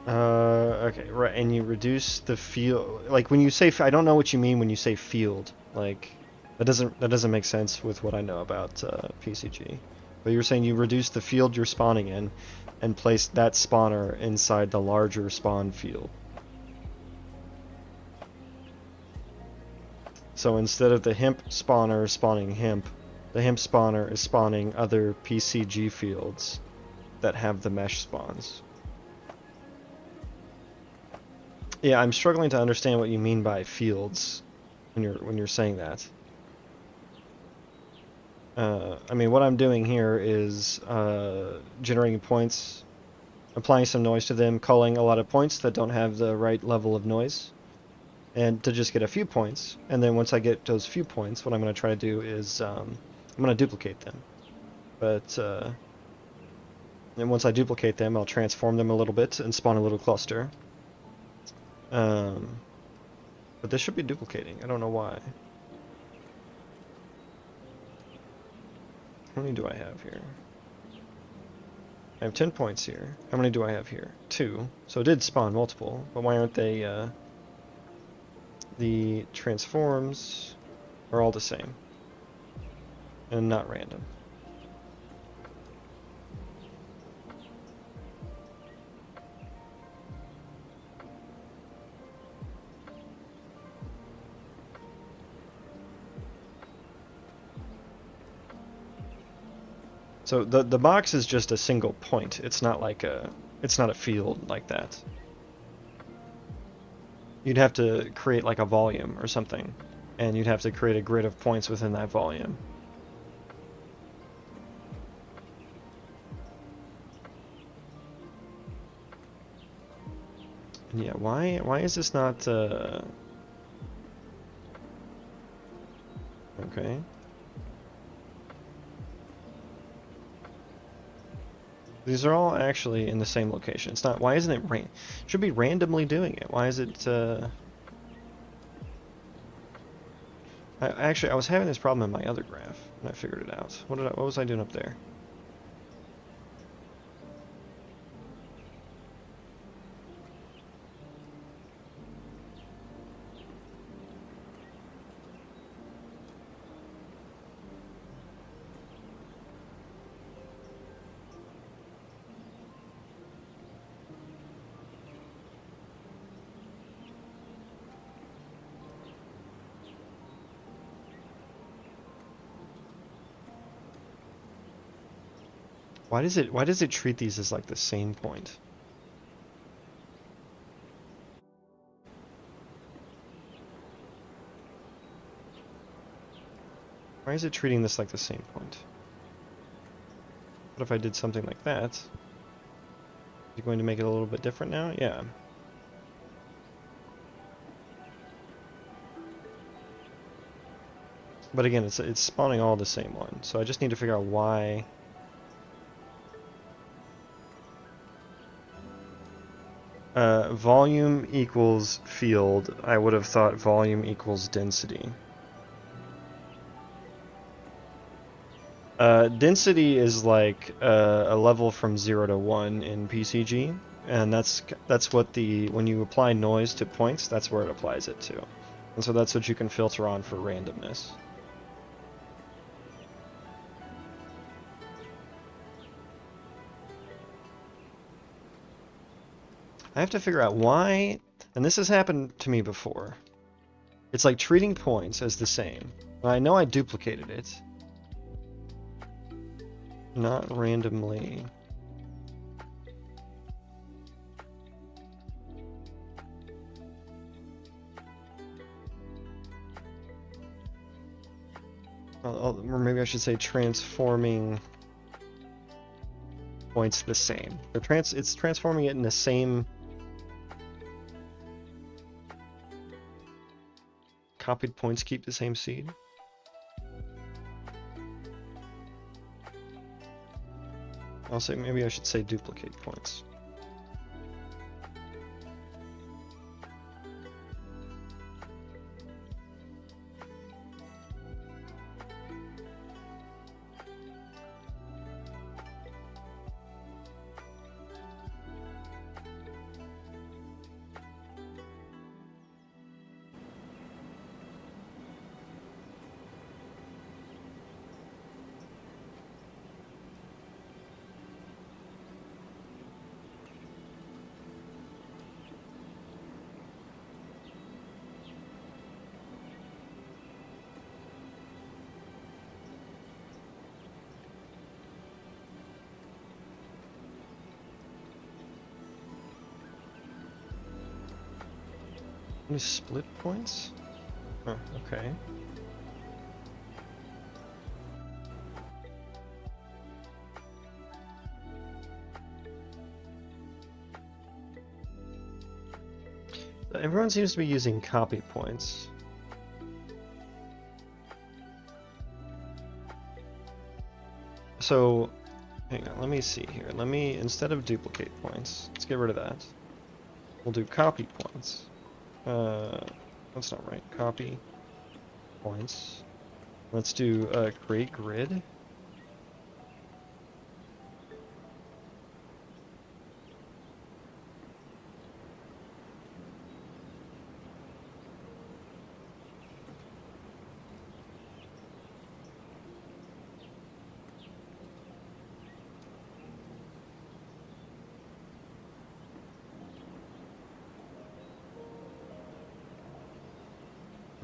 Okay, right, and you reduce the field. Like when you say, I don't know what you mean when you say field. Like that doesn't make sense with what I know about PCG. But you're saying you reduce the field you're spawning in, and place that spawner inside the larger spawn field. So instead of the hemp spawner spawning hemp, the hemp spawner is spawning other PCG fields that have the mesh spawns. Yeah, I'm struggling to understand what you mean by fields when you're saying that. I mean, what I'm doing here is generating points, applying some noise to them, calling a lot of points that don't have the right level of noise, and to just get a few points. And then once I get those few points, what I'm going to try to do is I'm going to duplicate them. But and once I duplicate them, I'll transform them a little bit and spawn a little cluster. But But this should be duplicating. I don't know why. How many do I have here? I have 10 points here. How many do I have here? 2. So it did spawn multiple, but why aren't they, the transforms are all the same. And not random. So the box is just a single point. It's not like it's not a field like that. You'd have to create like a volume or something, and you'd have to create a grid of points within that volume. And yeah, why is this not okay. These are all actually in the same location. It's not. Why isn't it should be randomly doing it. Why is it? Actually, I was having this problem in my other graph, and I figured it out. What was I doing up there? Why does it treat these as like the same point? Why is it treating this like the same point? What if I did something like that? Is it going to make it a little bit different now? Yeah. But again, it's spawning all the same one, so I just need to figure out why. Volume equals field. I would have thought volume equals density. Density is like a level from 0 to 1 in PCG, and that's what when you apply noise to points, that's where it applies it to. And so that's what you can filter on for randomness. I have to figure out why, and this has happened to me before. It's like treating points as the same. I know I duplicated it. Not randomly. Or maybe I should say transforming points the same. It's transforming it in the same copied points keep the same seed. I'll say maybe I should say duplicate points. Any split points? Oh, okay. Everyone seems to be using copy points. So, hang on, let me see here. Instead of duplicate points, let's get rid of that. We'll do copy points. That's not right. Copy points. Let's do create grid.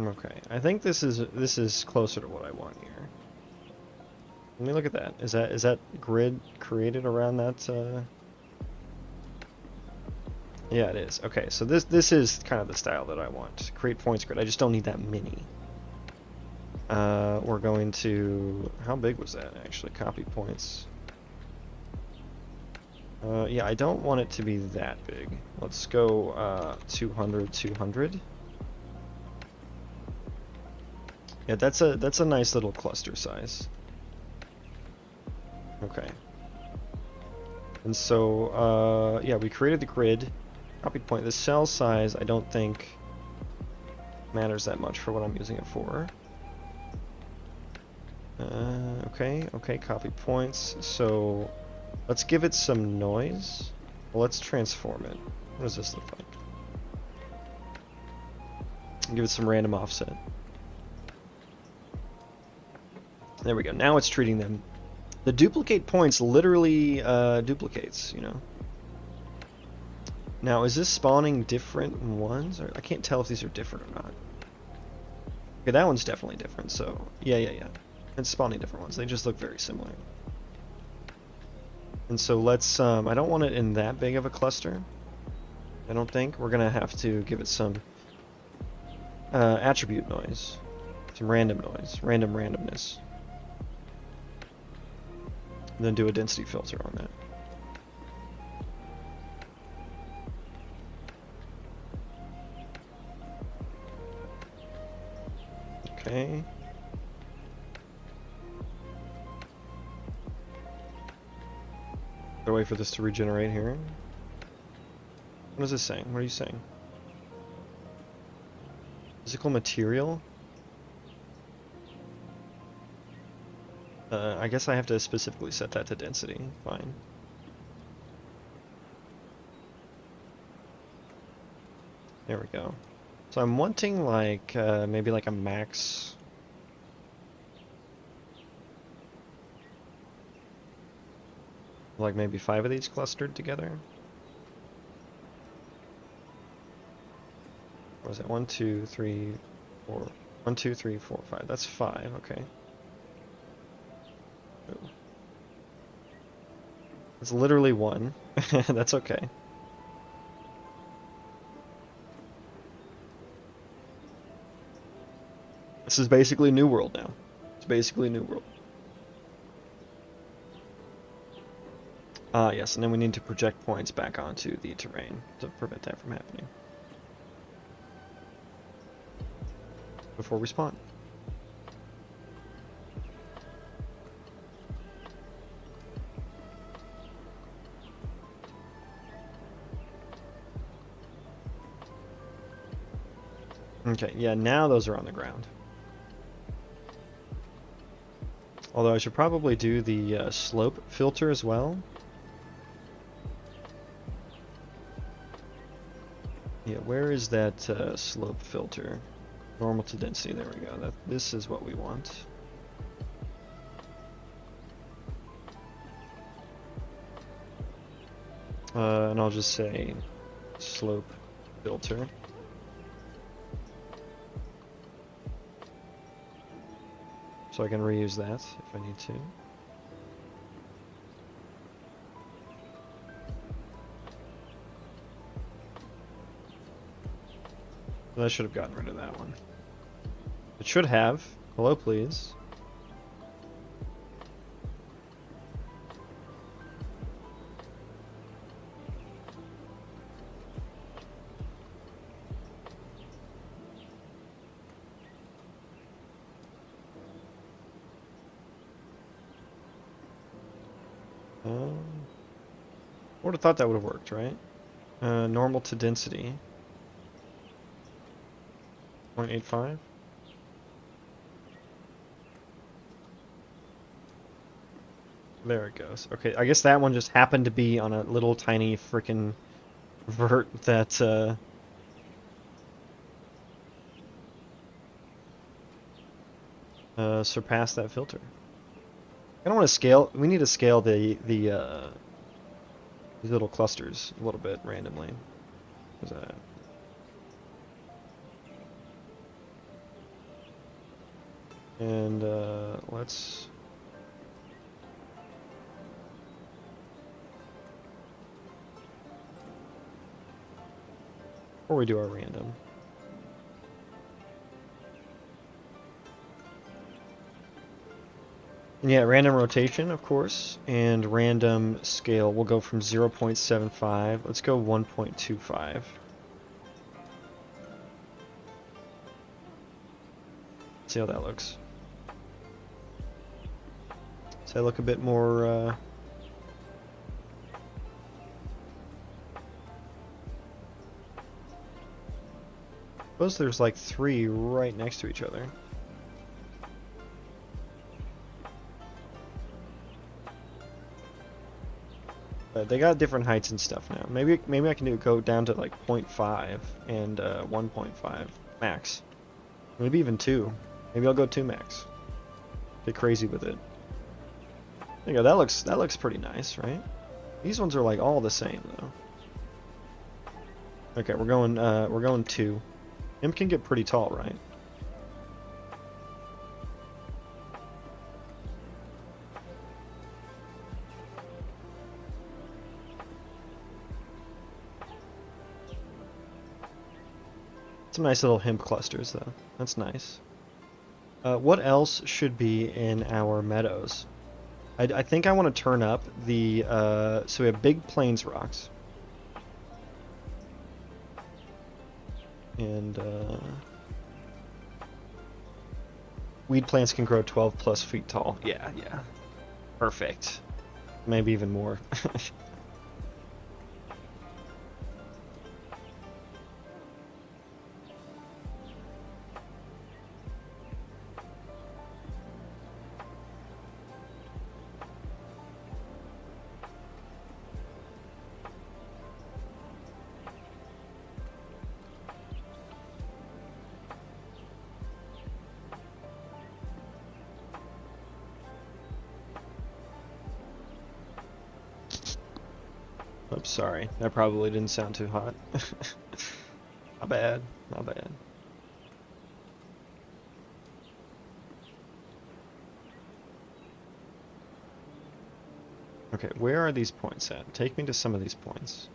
Okay, I think this is closer to what I want here. Let me look at that. Is that grid created around that? Yeah, it is. Okay, so this is kind of the style that I want. Create points grid. I just don't need that many. We're going to... How big was that, actually? Copy points. Yeah, I don't want it to be that big. Let's go 200, 200. Yeah, that's a nice little cluster size. Okay. And so, yeah, we created the grid. Copied point. The cell size, I don't think matters that much for what I'm using it for. Okay, copy points. So let's give it some noise. Well, let's transform it. What does this look like? Give it some random offset. There we go. Now it's treating them. The duplicate points literally duplicates, you know. Now, is this spawning different ones? Or I can't tell if these are different or not. Okay, that one's definitely different, so yeah. It's spawning different ones. They just look very similar. And so let's, I don't want it in that big of a cluster. I don't think. We're gonna have to give it some attribute noise. Some random noise. Random randomness. And then do a density filter on that. Okay. Wait for this to regenerate here. What is this saying? What are you saying? Physical material? I guess I have to specifically set that to density. Fine. There we go. So I'm wanting like maybe like a max. Like maybe 5 of these clustered together. What was it? 1, 2, 3, 4. 1, 2, 3, 4, 5. That's 5. Okay. Ooh. It's literally 1. That's okay. This is basically New World now. It's basically New World. Yes, and then we need to project points back onto the terrain to prevent that from happening. Before we spawn. Okay, yeah, now those are on the ground. Although I should probably do the slope filter as well. Yeah, where is that slope filter? Normal to density, there we go. This is what we want. And I'll just say slope filter. So I can reuse that if I need to. I should have gotten rid of that one. It should have. Hello, please. I would have thought that would have worked, right? Normal to density. 0.85. There it goes. Okay, I guess that one just happened to be on a little tiny frickin' vert that surpassed that filter. I don't want to scale. We need to scale these little clusters a little bit randomly. And let's. Before we do our random. Yeah, random rotation, of course, and random scale. We'll go from 0.75. Let's go 1.25. See how that looks. Does that look a bit more... Suppose there's like 3 right next to each other. But they got different heights and stuff now. Maybe I can go down to like 0.5 and 1.5 max. Maybe even 2. Maybe I'll go 2 max. Get crazy with it. There you go. That looks pretty nice, right? These ones are like all the same though. Okay, we're going 2. Imp can get pretty tall, right? Some nice little hemp clusters, though. That's nice. What else should be in our meadows? I think I want to turn up the... so we have big plains rocks. And weed plants can grow 12 plus feet tall. Yeah. Perfect. Maybe even more. Oops, sorry. That probably didn't sound too hot. My bad. My bad. Okay, where are these points at? Take me to some of these points.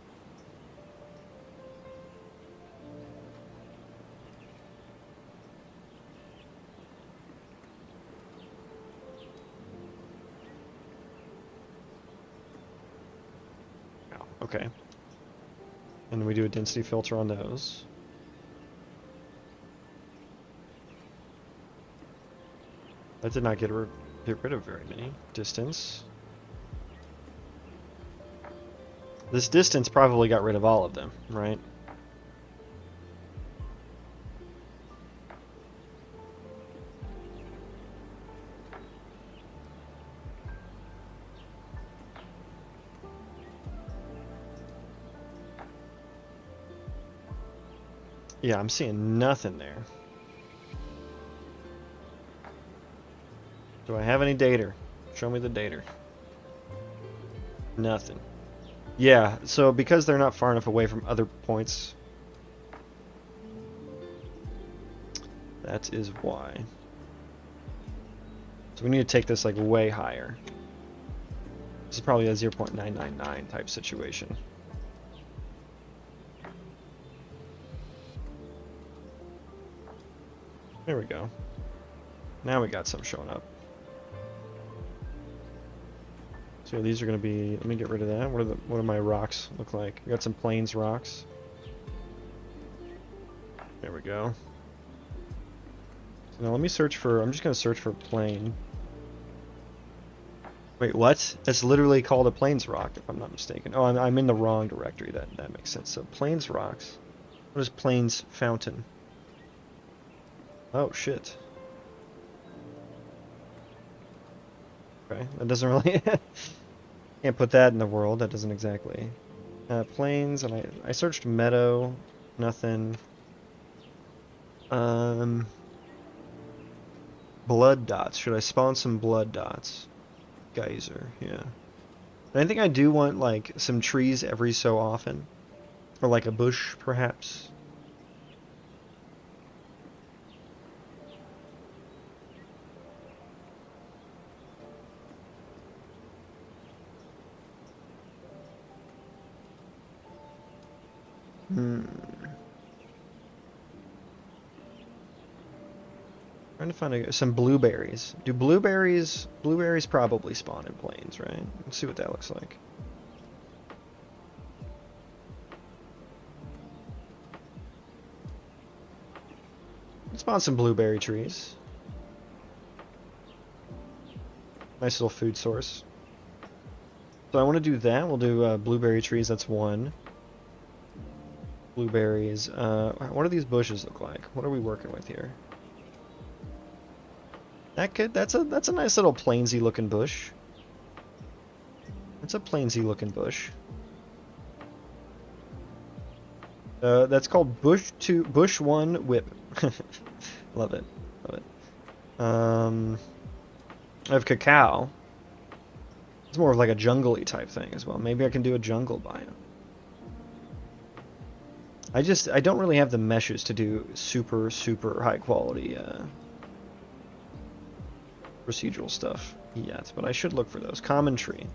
Okay. And we do a density filter on those. That did not get rid of very many. Distance. This distance probably got rid of all of them, right? Yeah, I'm seeing nothing there. Do I have any data? Show me the data. Nothing. Yeah, so because they're not far enough away from other points, that is why. So we need to take this like way higher. This is probably a 0.999 type situation. There we go. Now we got some showing up. So these are going to be, let me get rid of that. What do my rocks look like? We got some plains rocks. There we go. So now let me search for, I'm just going to search for plain. Wait, what? That's literally called a plains rock, if I'm not mistaken. Oh, I'm in the wrong directory. That makes sense. So plains rocks. What is plains fountain? Oh, shit. Okay, that doesn't really... Can't put that in the world. That doesn't exactly... plains, and I searched meadow. Nothing. Um... Blood dots. Should I spawn some blood dots? Geyser, yeah. And I think I do want, like, some trees every so often. Or like a bush, perhaps. Hmm. Trying to find some blueberries. Do blueberries probably spawn in plains, right? Let's see what that looks like. Let's spawn some blueberry trees. Nice little food source. So I want to do that. We'll do blueberry trees. That's one. Blueberries. What do these bushes look like? What are we working with here? That's a nice little plainsy looking bush. That's a plainsy looking bush. That's called bush one whip. Love it. Love it. I have cacao. It's more of like a jungly type thing as well. Maybe I can do a jungle biome. I don't really have the meshes to do super high quality procedural stuff yet, but I should look for those. Common tree.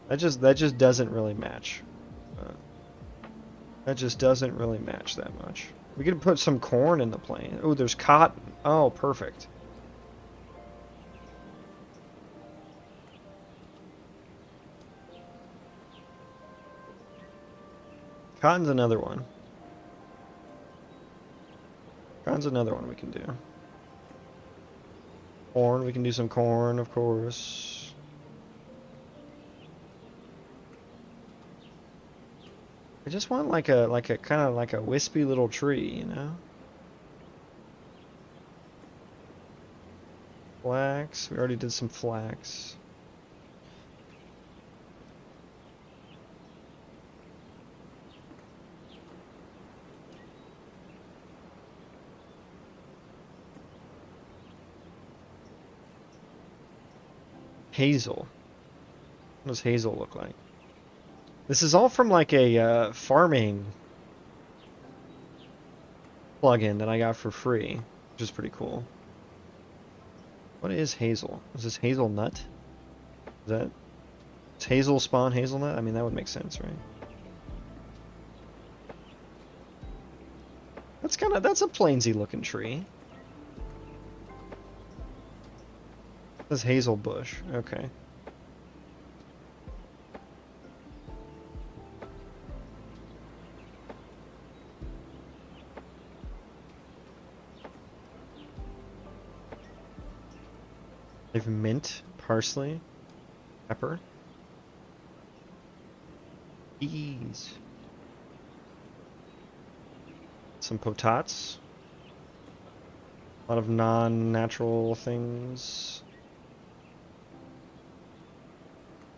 That just doesn't really match. That just doesn't really match that much. We could put some corn in the plain. Oh, there's cotton. Oh, perfect. Cotton's another one. Cotton's another one we can do. Corn, we can do some corn, of course. I just want like a kind of like a wispy little tree, you know? Flax, we already did some flax. Hazel. What does hazel look like? This is all from like a farming plugin that I got for free, which is pretty cool. What is hazel? Is this hazelnut? Is that... Does hazel spawn hazelnut? I mean, that would make sense, right? That's a plainsy looking tree. This hazel bush. Okay. They have mint, parsley, pepper. Peas. Some potats. A lot of non-natural things.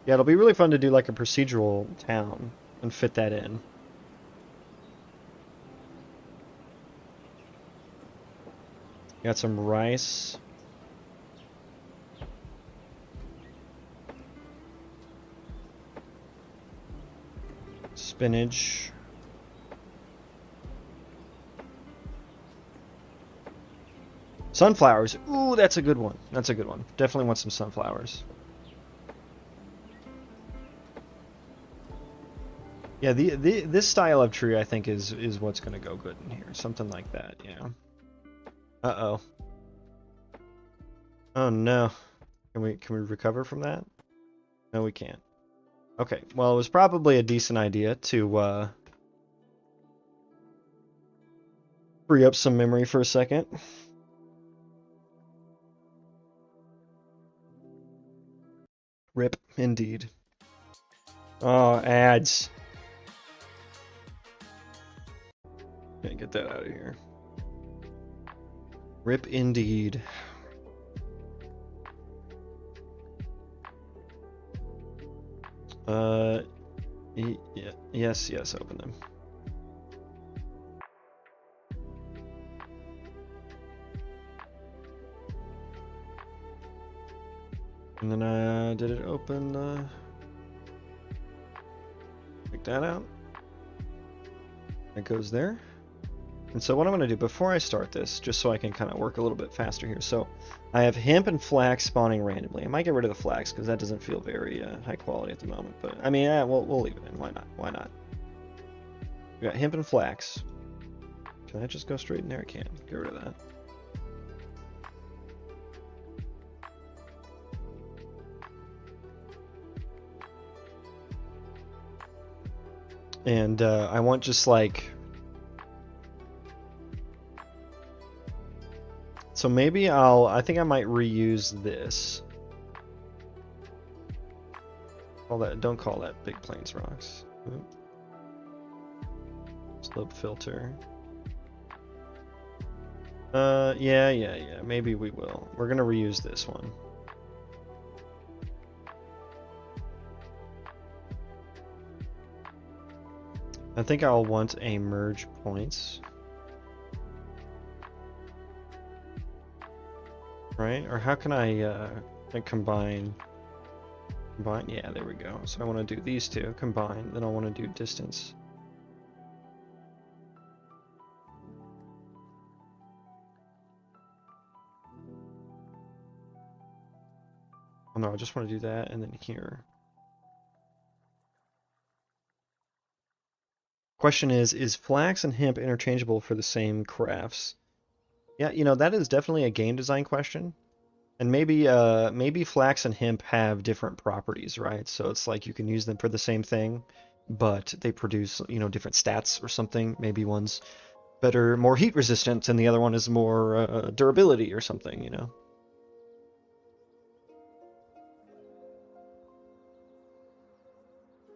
Yeah, it'll be really fun to do like a procedural town and fit that in. Got some rice. Spinach. Sunflowers. Ooh, that's a good one. That's a good one. Definitely want some sunflowers. Yeah, this style of tree I think is what's gonna go good in here. Something like that, yeah. Uh-oh. Oh no. Can we recover from that? No, we can't. Okay, well, it was probably a decent idea to free up some memory for a second. Rip, indeed. Oh, ads. Can't get that out of here. Rip indeed. Yeah, yes, open them. And then did it open? Take that out. That goes there. And so what I'm going to do before I start this, just so I can kind of work a little bit faster here. So I have hemp and flax spawning randomly. I might get rid of the flax because that doesn't feel very high quality at the moment. But I mean, we'll leave it in. Why not? Why not? We got hemp and flax. Can I just go straight in there? I can. Get rid of that. And I want just like... So maybe I think I might reuse this. Don't call that Big Plains Rocks. Slope filter. Yeah. Maybe we will. We're gonna reuse this one. I think I'll want a merge points. Right? Or how can I combine? Combine? Yeah, there we go. So I want to do these two, combine, then I want to do distance. Oh no, I just want to do that and then here. Question is flax and hemp interchangeable for the same crafts? Yeah, you know, that is definitely a game design question. And maybe flax and hemp have different properties, right? So it's like you can use them for the same thing, but they produce, you know, different stats or something. Maybe one's better, more heat resistant, and the other one is more durability or something, you know?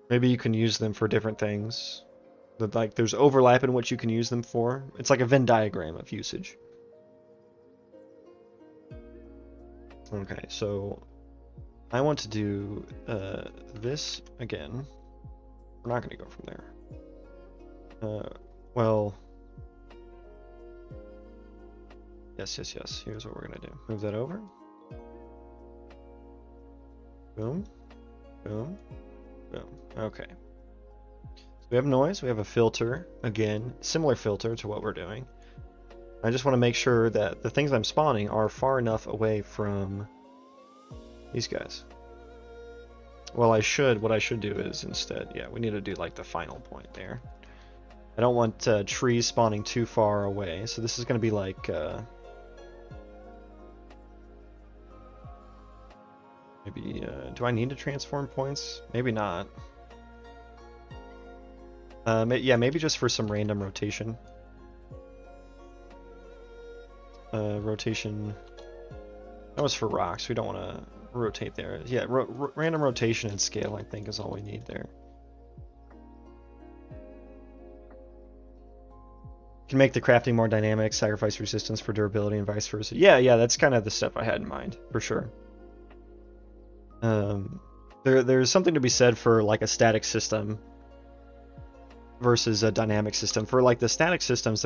Maybe you can use them for different things. That like there's overlap in what you can use them for. It's like a Venn diagram of usage. Okay, so I want to do this again. We're not going to go from there. Well, yes. Here's what we're going to do. Move that over. Boom, boom, boom. Okay. So we have noise. We have a filter. Again, similar filter to what we're doing. I just want to make sure that the things I'm spawning are far enough away from these guys. Well, what I should do is instead, yeah, we need to do like the final point there. I don't want trees spawning too far away, so this is going to be like, maybe, do I need to transform points? Maybe not. Yeah, maybe just for some random rotation. Rotation. That was for rocks. We don't want to rotate there. Yeah, random rotation and scale, I think, is all we need there. Can make the crafting more dynamic, sacrifice resistance for durability, and vice versa. Yeah, that's kind of the stuff I had in mind, for sure. There's something to be said for like a static system versus a dynamic system. For like the static systems,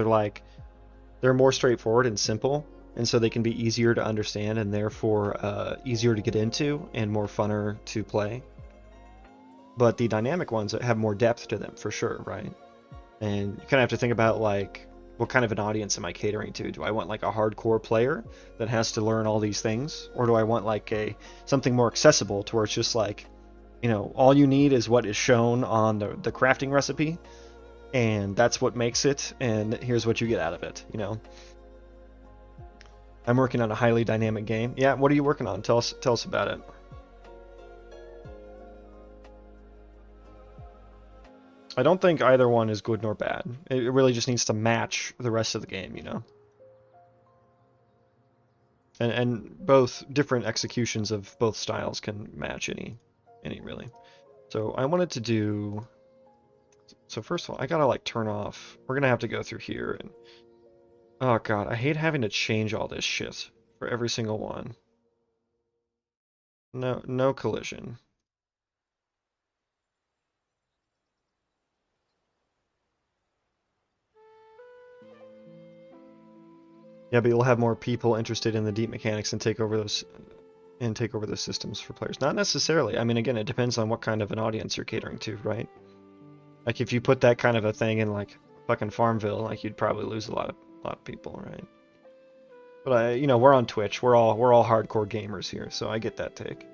they're more straightforward and simple, and so they can be easier to understand and therefore easier to get into and more funner to play. But the dynamic ones have more depth to them for sure, right? And you kind of have to think about like, what kind of an audience am I catering to? Do I want like a hardcore player that has to learn all these things, or do I want like something more accessible to where it's just like, you know, all you need is what is shown on the crafting recipe, and that's what makes it, and here's what you get out of it, you know? I'm working on a highly dynamic game. Yeah, what are you working on? Tell us about it. I don't think either one is good nor bad. It really just needs to match the rest of the game, you know? And both different executions of both styles can match any really. So I wanted to do... So first of all, I gotta like turn off... We're gonna have to go through here and Oh god, I hate having to change all this shit for every single one. No, no collision. Yeah, but you'll have more people interested in the deep mechanics and take over those systems for players. Not necessarily. I mean, again, it depends on what kind of an audience you're catering to, right? Like if you put that kind of a thing in like fucking Farmville, like you'd probably lose a lot of people, right? But we're on Twitch. We're all hardcore gamers here, so I get that take.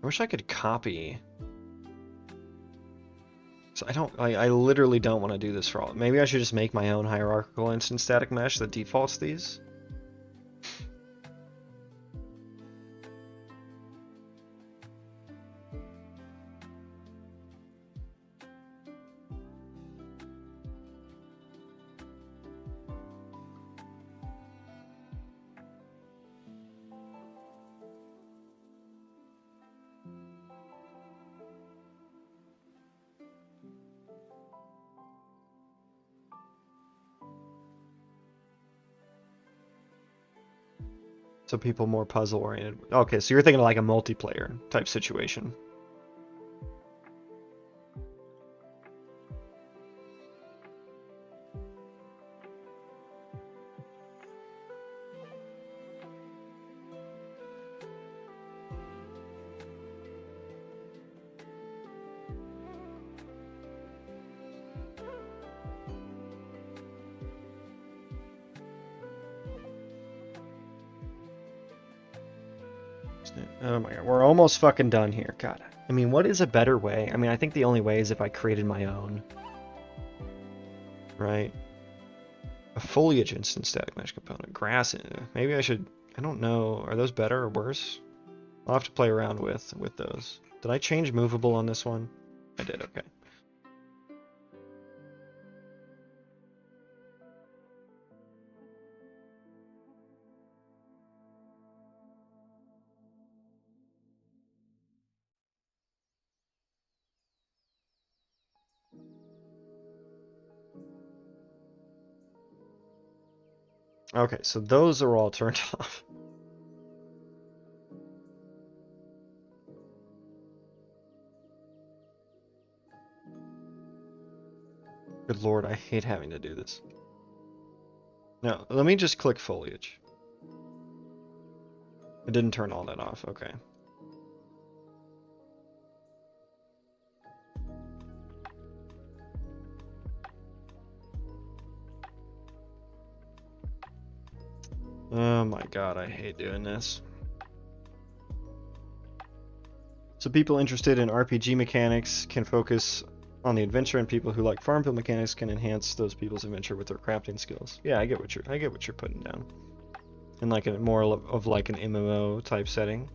I wish I could copy. So I literally don't want to do this for all. Maybe I should just make my own hierarchical instance static mesh that defaults these. So people more puzzle oriented. Okay, so you're thinking of like a multiplayer type situation. Oh my god, we're almost fucking done here. God. I mean, what is a better way? I mean, I think the only way is if I created my own. Right? A foliage instance static mesh component. Grass. Maybe I should. I don't know. Are those better or worse? I'll have to play around with those. Did I change movable on this one? I did. Okay. Okay, so those are all turned off. Good lord, I hate having to do this. No, let me just click foliage. I didn't turn all that off. Okay. Oh my god, I hate doing this. So people interested in RPG mechanics can focus on the adventure, and people who like Farmville mechanics can enhance those people's adventure with their crafting skills. Yeah, I get what you're putting down. In like a more of like an MMO type setting.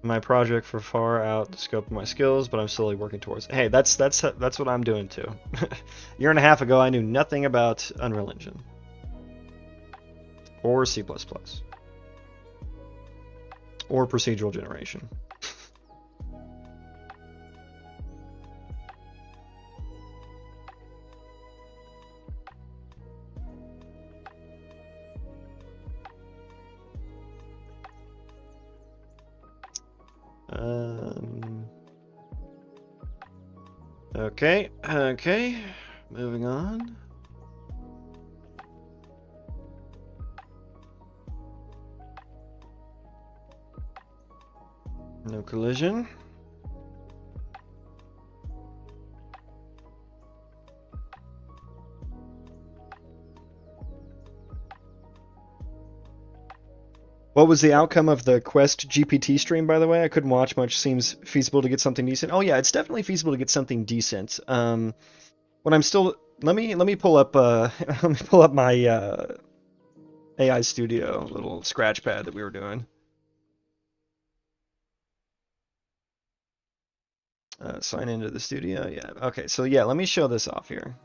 My project for far out the scope of my skills, but I'm slowly working towards it. Hey, that's what I'm doing too. A year and a half ago, I knew nothing about Unreal Engine or C++ or procedural generation. Okay, moving on. No collision. What was the outcome of the Quest GPT stream, by the way? I couldn't watch much. Seems feasible to get something decent. Oh yeah, it's definitely feasible to get something decent. When I'm still let me pull up let me pull up my AI Studio little scratch pad that we were doing. Sign into the studio. Yeah. Okay. So yeah, let me show this off here.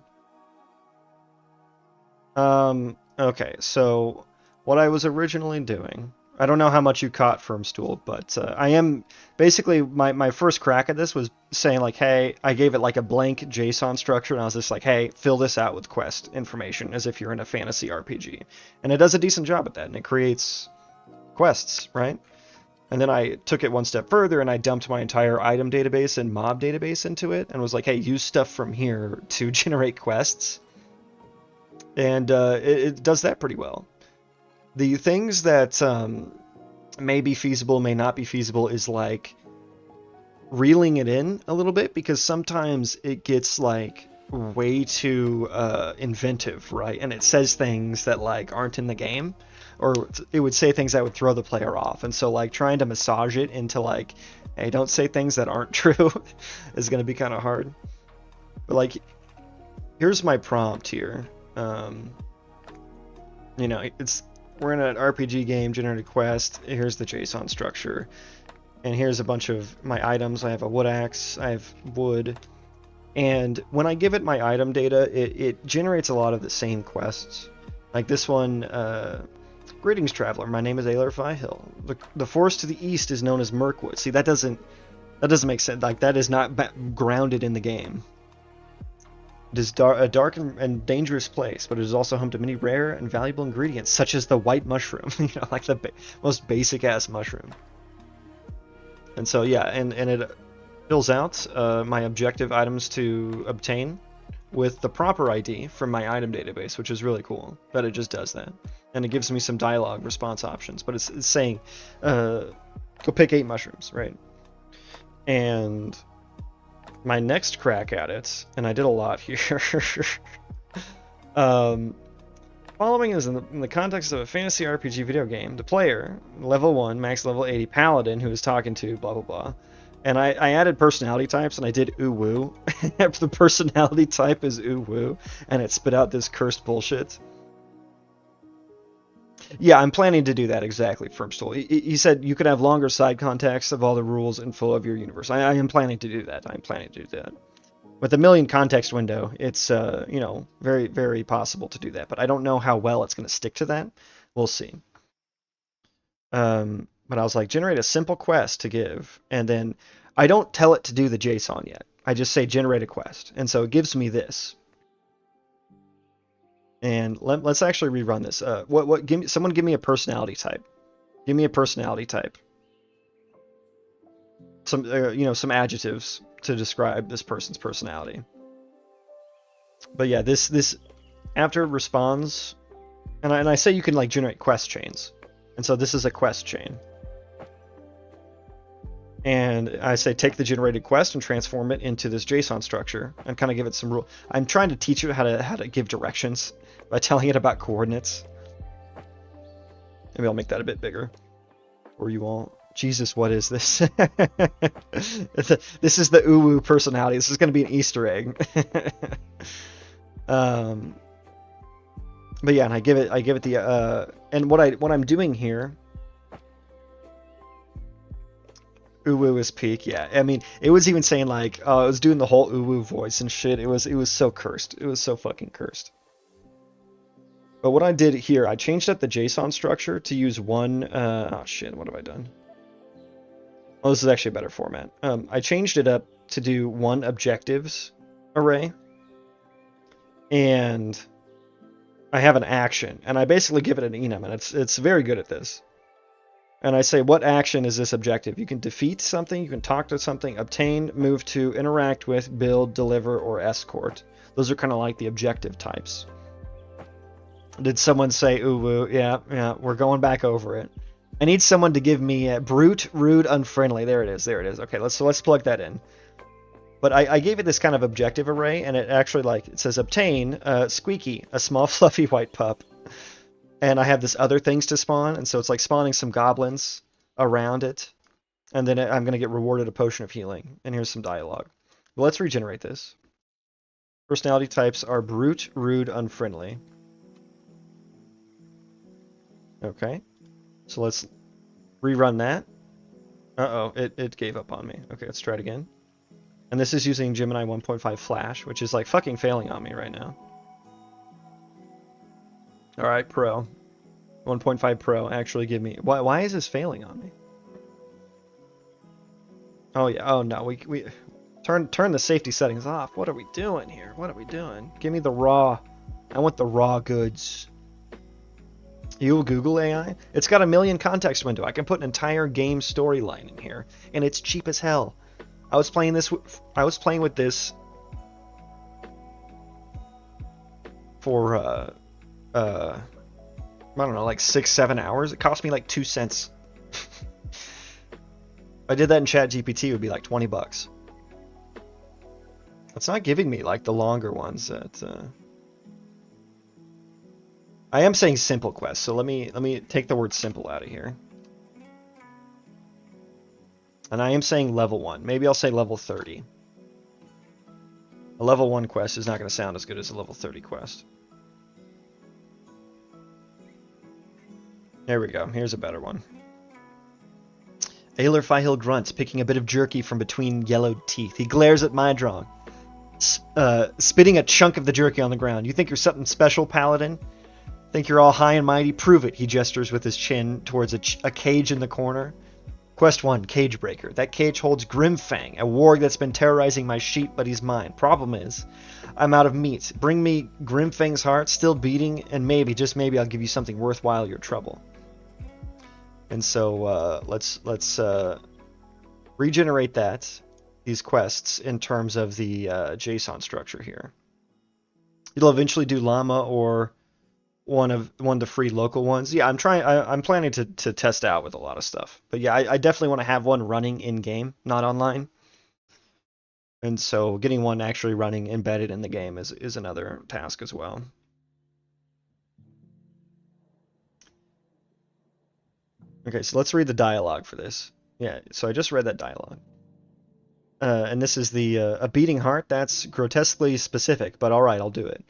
Okay. So what I was originally doing I don't know how much you caught Firmstool, but I am basically my first crack at this was saying like, hey, I gave it like a blank JSON structure, and I was just like, hey, fill this out with quest information as if you're in a fantasy RPG, and it does a decent job at that, and it creates quests, right? And then I took it one step further, and I dumped my entire item database and mob database into it, and was like, hey, use stuff from here to generate quests, and it does that pretty well. The things that may be feasible, may not be feasible, is like reeling it in a little bit, because sometimes it gets like way too inventive, right? And it says things that like aren't in the game, or it would say things that would throw the player off. And so like trying to massage it into like, hey, don't say things that aren't true is going to be kind of hard. But like, here's my prompt here. You know, we're in an RPG game, generated quest. Here's the JSON structure. And here's a bunch of my items. I have a wood axe, I have wood. And when I give it my item data, it generates a lot of the same quests. Like this one, greetings traveler, my name is Ailer Hill. The forest to the east is known as Mirkwood. See, that doesn't make sense. Like that is not grounded in the game. It is a dark and dangerous place, but it is also home to many rare and valuable ingredients, such as the white mushroom. You know, like the most basic ass mushroom. And so yeah, and it fills out my objective items to obtain with the proper ID from my item database, which is really cool that it just does that. And it gives me some dialogue response options, but it's saying, go pick 8 mushrooms, right? And my next crack at it, and I did a lot here, following is in the context of a fantasy RPG video game, the player, level 1, max level 80 paladin, who is talking to blah blah blah. And I added personality types, and I did ooh woo. The personality type is ooh woo, and it spit out this cursed bullshit. Yeah, I'm planning to do that exactly, Firmstool. He said you could have longer side context of all the rules info of your universe. I am planning to do that. I'm planning to do that. With a million context window, it's you know, very, very possible to do that. But I don't know how well it's going to stick to that. We'll see. But I was like, generate a simple quest to give, and then I don't tell it to do the JSON yet. I just say generate a quest, and so it gives me this. And let's actually rerun this. Someone give me a personality type. Give me a personality type. Some you know, some adjectives to describe this person's personality. But yeah, this after it responds, and I say you can like generate quest chains, and so this is a quest chain. And I say take the generated quest and transform it into this JSON structure and kind of give it some rule. I'm trying to teach it how to give directions by telling it about coordinates. Maybe I'll make that a bit bigger for you all. Jesus, what is this? This is the uwu personality. This is going to be an Easter egg. But yeah, and I give it the and what I'm doing here. Uwu is peak, yeah. I mean, it was even saying like, it was doing the whole Uwu voice and shit. It was so cursed. It was so fucking cursed. But what I did here, I changed up the JSON structure to use one. Oh shit, what have I done? Oh, this is actually a better format. I changed it up to do one objectives array, and I have an action, and I basically give it an enum, and it's very good at this. And I say, what action is this objective? You can defeat something, you can talk to something, obtain, move to, interact with, build, deliver, or escort. Those are kind of like the objective types. Did someone say, ooh, woo? Yeah, we're going back over it. I need someone to give me brute, rude, unfriendly. There it is. Okay, let's plug that in. But I gave it this kind of objective array, and it actually, like, it says obtain, Squeaky, a small fluffy white pup. And I have this other things to spawn, and so it's like spawning some goblins around it. And then I'm going to get rewarded a potion of healing. And here's some dialogue. Well, let's regenerate this. Personality types are brute, rude, unfriendly. Okay. So let's rerun that. Uh-oh, it gave up on me. Okay, let's try it again. And this is using Gemini 1.5 Flash, which is like fucking failing on me right now. Alright, Pro. 1.5 Pro actually give me... Why is this failing on me? Oh, yeah. Oh, no. We turn the safety settings off. What are we doing here? What are we doing? Give me the raw. I want the raw goods. You Google AI? It's got a million context window. I can put an entire game storyline in here, and it's cheap as hell. I was playing with this for I don't know, like 6-7 hours. It cost me like 2 cents. If I did that in ChatGPT, it would be like 20 bucks. It's not giving me like the longer ones that I am saying simple quest, so let me take the word simple out of here. And I am saying level 1. Maybe I'll say level 30. A level 1 quest is not going to sound as good as a level 30 quest. There we go. Here's a better one. Ailer Fihil grunts, picking a bit of jerky from between yellowed teeth. He glares at Mydrong, spitting a chunk of the jerky on the ground. You think you're something special, Paladin? Think you're all high and mighty? Prove it. He gestures with his chin towards a cage in the corner. Quest 1, Cage Breaker. That cage holds Grimfang, a warg that's been terrorizing my sheep, but he's mine. Problem is, I'm out of meat. Bring me Grimfang's heart, still beating, and maybe, just maybe, I'll give you something worthwhile your trouble. And so let's regenerate these quests in terms of the JSON structure here. You'll eventually do llama or one of the free local ones. Yeah, I'm planning to test out with a lot of stuff. But yeah, I definitely want to have one running in game, not online. And so getting one actually running embedded in the game is another task as well. Okay, so let's read the dialogue for this. Yeah, so I just read that dialogue. And this is a beating heart. That's grotesquely specific, but alright, I'll do it.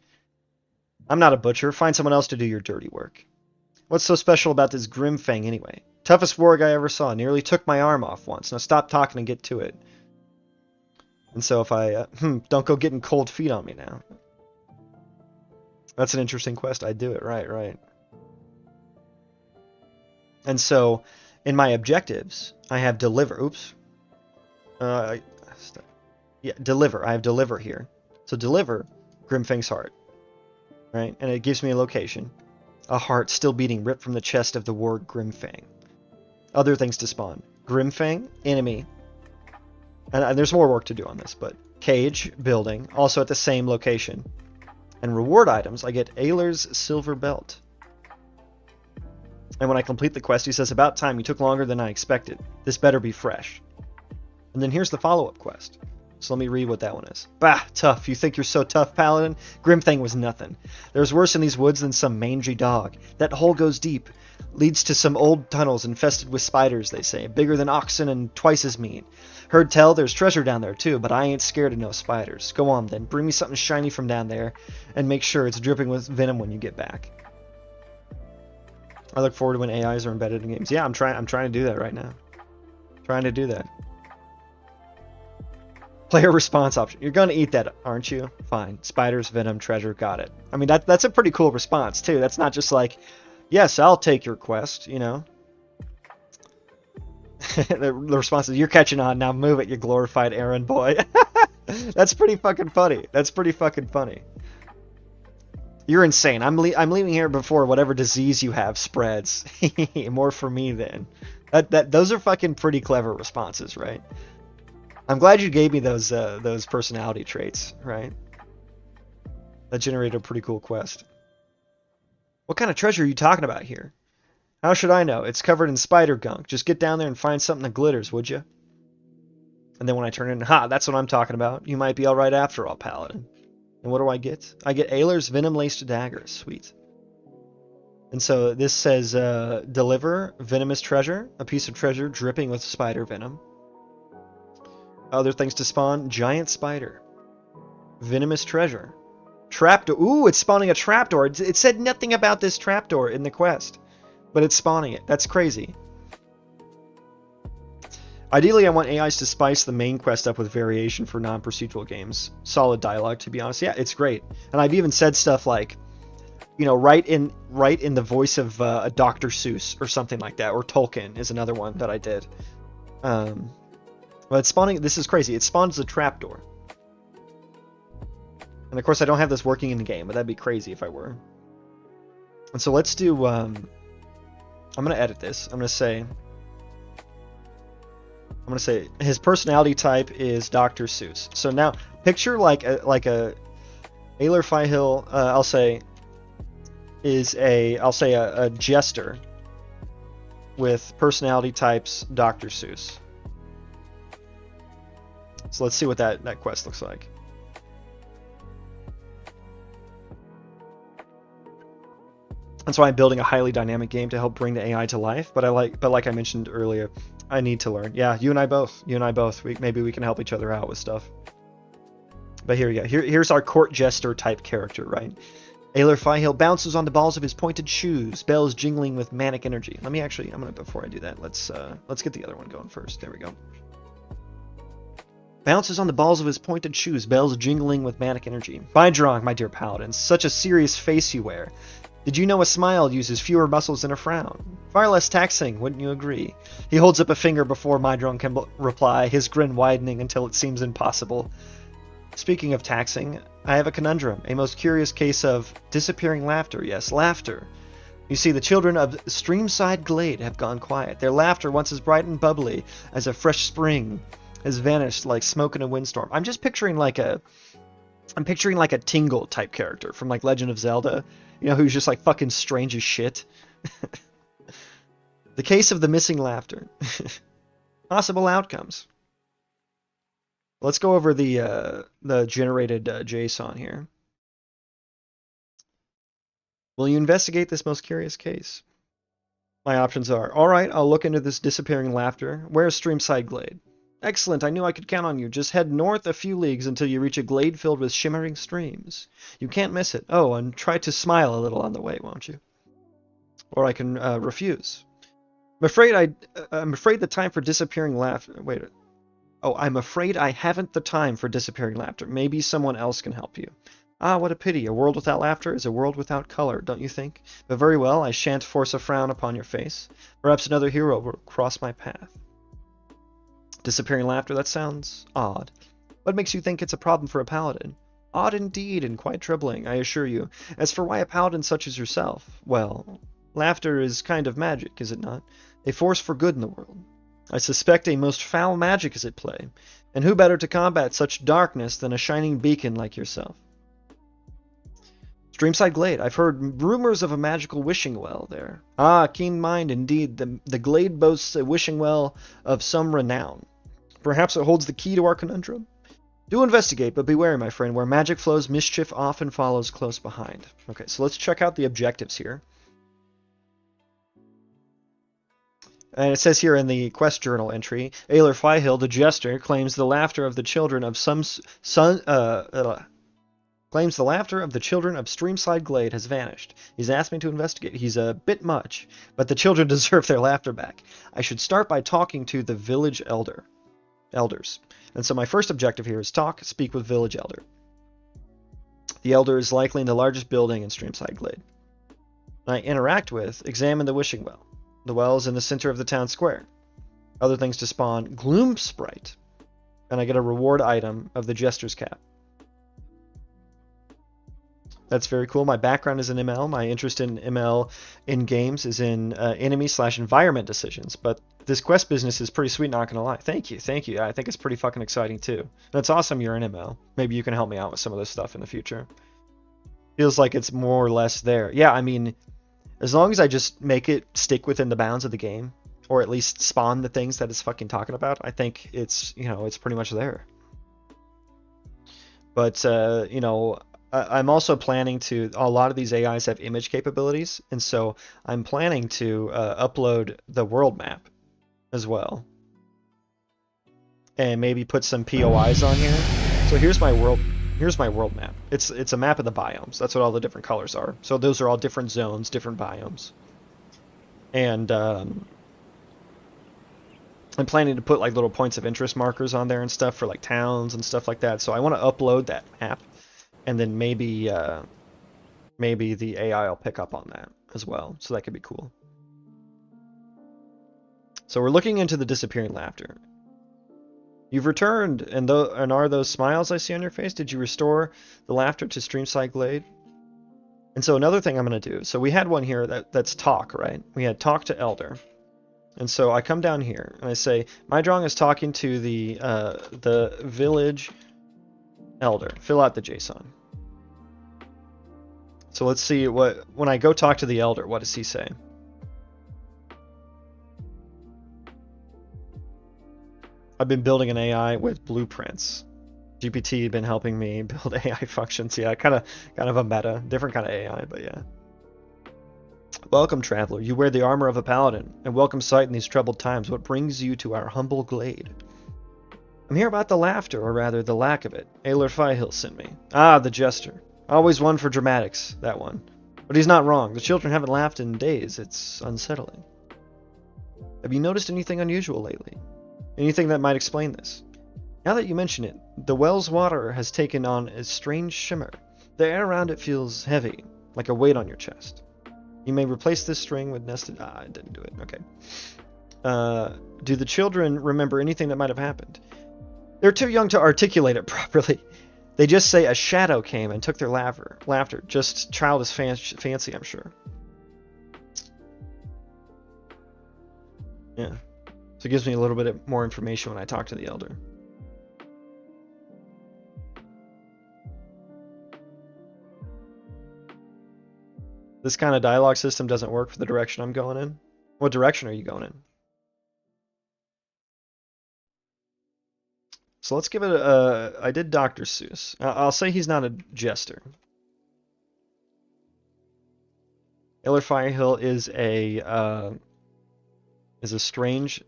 I'm not a butcher. Find someone else to do your dirty work. What's so special about this Grimfang anyway? Toughest warg I ever saw. Nearly took my arm off once. Now stop talking and get to it. And so if I... don't go getting cold feet on me now. That's an interesting quest. I'd do it. Right. And so, in my objectives, I have deliver. Oops. Deliver. I have deliver here. So deliver Grimfang's heart. Right? And it gives me a location. A heart still beating, ripped from the chest of the warg Grimfang. Other things to spawn. Grimfang, enemy. And there's more work to do on this, but cage, building, also at the same location. And reward items, I get Ailer's silver belt. And when I complete the quest, he says, about time, you took longer than I expected. This better be fresh. And then here's the follow-up quest. So let me read what that one is. Bah, tough. You think you're so tough, Paladin? Grimfang was nothing. There's worse in these woods than some mangy dog. That hole goes deep. Leads to some old tunnels infested with spiders, they say. Bigger than oxen and twice as mean. Heard tell there's treasure down there too, but I ain't scared of no spiders. Go on then. Bring me something shiny from down there and make sure it's dripping with venom when you get back. I look forward to when AIs are embedded in games. Yeah, I'm trying to do that right now. Trying to do that. Player response option. You're gonna eat that, aren't you? Fine. Spiders, venom, treasure, got it. I mean, that's a pretty cool response too. That's not just like, yes, I'll take your quest, you know. The response is, you're catching on, now move it, you glorified errand boy. That's pretty fucking funny. That's pretty fucking funny. You're insane. I'm leaving here before whatever disease you have spreads. More for me then. Those are fucking pretty clever responses, right? I'm glad you gave me those personality traits, right? That generated a pretty cool quest. What kind of treasure are you talking about here? How should I know? It's covered in spider gunk. Just get down there and find something that glitters, would you? And then when I turn in, that's what I'm talking about. You might be alright after all, Paladin. And what do I get? I get Ailer's venom-laced dagger. Sweet. And so this says, deliver venomous treasure. A piece of treasure dripping with spider venom. Other things to spawn. Giant spider. Venomous treasure. Trapdoor. Ooh, it's spawning a trapdoor. It said nothing about this trapdoor in the quest. But it's spawning it. That's crazy. Ideally, I want AIs to spice the main quest up with variation for non-procedural games. Solid dialogue, to be honest. Yeah, it's great. And I've even said stuff like, you know, right in the voice of a Dr. Seuss or something like that, or Tolkien is another one that I did. But it's spawning. This is crazy. It spawns a trapdoor, and of course I don't have this working in the game, but that'd be crazy if I were. And so let's do. I'm gonna edit this. I'm gonna say his personality type is Dr. Seuss. So now picture like a Ayler Fihill. I'll say a jester with personality types Dr. Seuss. So let's see what that quest looks like. That's why I'm building a highly dynamic game to help bring the AI to life. But like I mentioned earlier, I need to learn. Yeah, you and I both. Maybe we can help each other out with stuff. But here we go. Here's our court jester type character, right? Ayler Fihill bounces on the balls of his pointed shoes, bells jingling with manic energy. Before I do that, let's get the other one going first. There we go. Bounces on the balls of his pointed shoes, bells jingling with manic energy. Bydrong, my dear paladin, such a serious face you wear. Did you know a smile uses fewer muscles than a frown? Far less taxing, wouldn't you agree? He holds up a finger before Mydrong can reply, his grin widening until it seems impossible. Speaking of taxing, I have a conundrum, a most curious case of disappearing laughter. Yes, laughter. You see, the children of Streamside Glade have gone quiet. Their laughter, once as bright and bubbly as a fresh spring, has vanished like smoke in a windstorm. I'm picturing like a Tingle type character from like Legend of Zelda, you know, who's just like fucking strange as shit. The case of the missing laughter. Possible outcomes. Let's go over the generated JSON here. Will you investigate this most curious case? My options are, all right, I'll look into this disappearing laughter. Where's Streamside Glade? Excellent, I knew I could count on you. Just head north a few leagues until you reach a glade filled with shimmering streams. You can't miss it. Oh, and try to smile a little on the way, won't you? Or I can refuse. I'm afraid the time for disappearing laughter... Wait. Oh, I'm afraid I haven't the time for disappearing laughter. Maybe someone else can help you. Ah, what a pity. A world without laughter is a world without color, don't you think? But very well, I shan't force a frown upon your face. Perhaps another hero will cross my path. Disappearing laughter, that sounds odd. What makes you think it's a problem for a paladin? Odd indeed, and quite troubling, I assure you. As for why a paladin such as yourself, well, laughter is kind of magic, is it not? A force for good in the world. I suspect a most foul magic is at play, and who better to combat such darkness than a shining beacon like yourself? Streamside Glade, I've heard rumors of a magical wishing well there. Ah, keen mind indeed, the glade boasts a wishing well of some renown. Perhaps it holds the key to our conundrum? Do investigate, but be wary, my friend. Where magic flows, mischief often follows close behind. Okay, so let's check out the objectives here. And it says here in the quest journal entry, Ayler Fihill, the jester, claims the laughter of the children of Streamside Glade has vanished. He's asked me to investigate. He's a bit much, but the children deserve their laughter back. I should start by talking to the village elders. And so my first objective here is speak with village elder. The elder is likely in the largest building in Streamside Glade. I examine the wishing well. The well is in the center of the town square. Other things to spawn, Gloom Sprite. And I get a reward item of the Jester's Cap. That's very cool. My background is in ML. My interest in ML in games is in enemy/environment decisions. But this quest business is pretty sweet, not gonna lie. Thank you. I think it's pretty fucking exciting too. That's awesome you're in ML. Maybe you can help me out with some of this stuff in the future. Feels like it's more or less there. Yeah, I mean, as long as I just make it stick within the bounds of the game, or at least spawn the things that it's fucking talking about, I think it's, it's pretty much there. But, I'm also planning to, a lot of these AIs have image capabilities, and so I'm planning to upload the world map as well. And maybe put some POIs on here. So here's my world map. It's a map of the biomes. That's what all the different colors are. So those are all different zones, different biomes. And I'm planning to put like little points of interest markers on there and stuff for like towns and stuff like that. So I want to upload that map. And then maybe maybe the AI will pick up on that as well. So that could be cool. So we're looking into the disappearing laughter. You've returned, and are those smiles I see on your face? Did you restore the laughter to Streamside Glade? And so another thing I'm going to do, so we had one here that's talk, right? We had talk to Elder. And so I come down here and I say, my drawing is talking to the village Elder. Fill out the JSON. So let's see when I go talk to the Elder, what does he say? I've been building an AI with blueprints. GPT been helping me build AI functions. Yeah, kind of a meta, different kind of AI, but yeah. Welcome, traveler. You wear the armor of a paladin, and welcome sight in these troubled times. What brings you to our humble glade? I'm here about the laughter, or rather the lack of it. Aylar Fihill sent me. Ah, the jester. Always one for dramatics, that one. But he's not wrong. The children haven't laughed in days. It's unsettling. Have you noticed anything unusual lately? Anything that might explain this? Now that you mention it, the well's water has taken on a strange shimmer. The air around it feels heavy, like a weight on your chest. You may replace this string with nested... Ah, I didn't do it. Okay. Do the children remember anything that might have happened? They're too young to articulate it properly. They just say a shadow came and took their laughter. Just childish fancy, I'm sure. Yeah. So it gives me a little bit more information when I talk to the Elder. This kind of dialogue system doesn't work for the direction I'm going in. What direction are you going in? So let's give it a... I did Dr. Seuss. I'll say he's not a jester. Aylar Firehill is a strange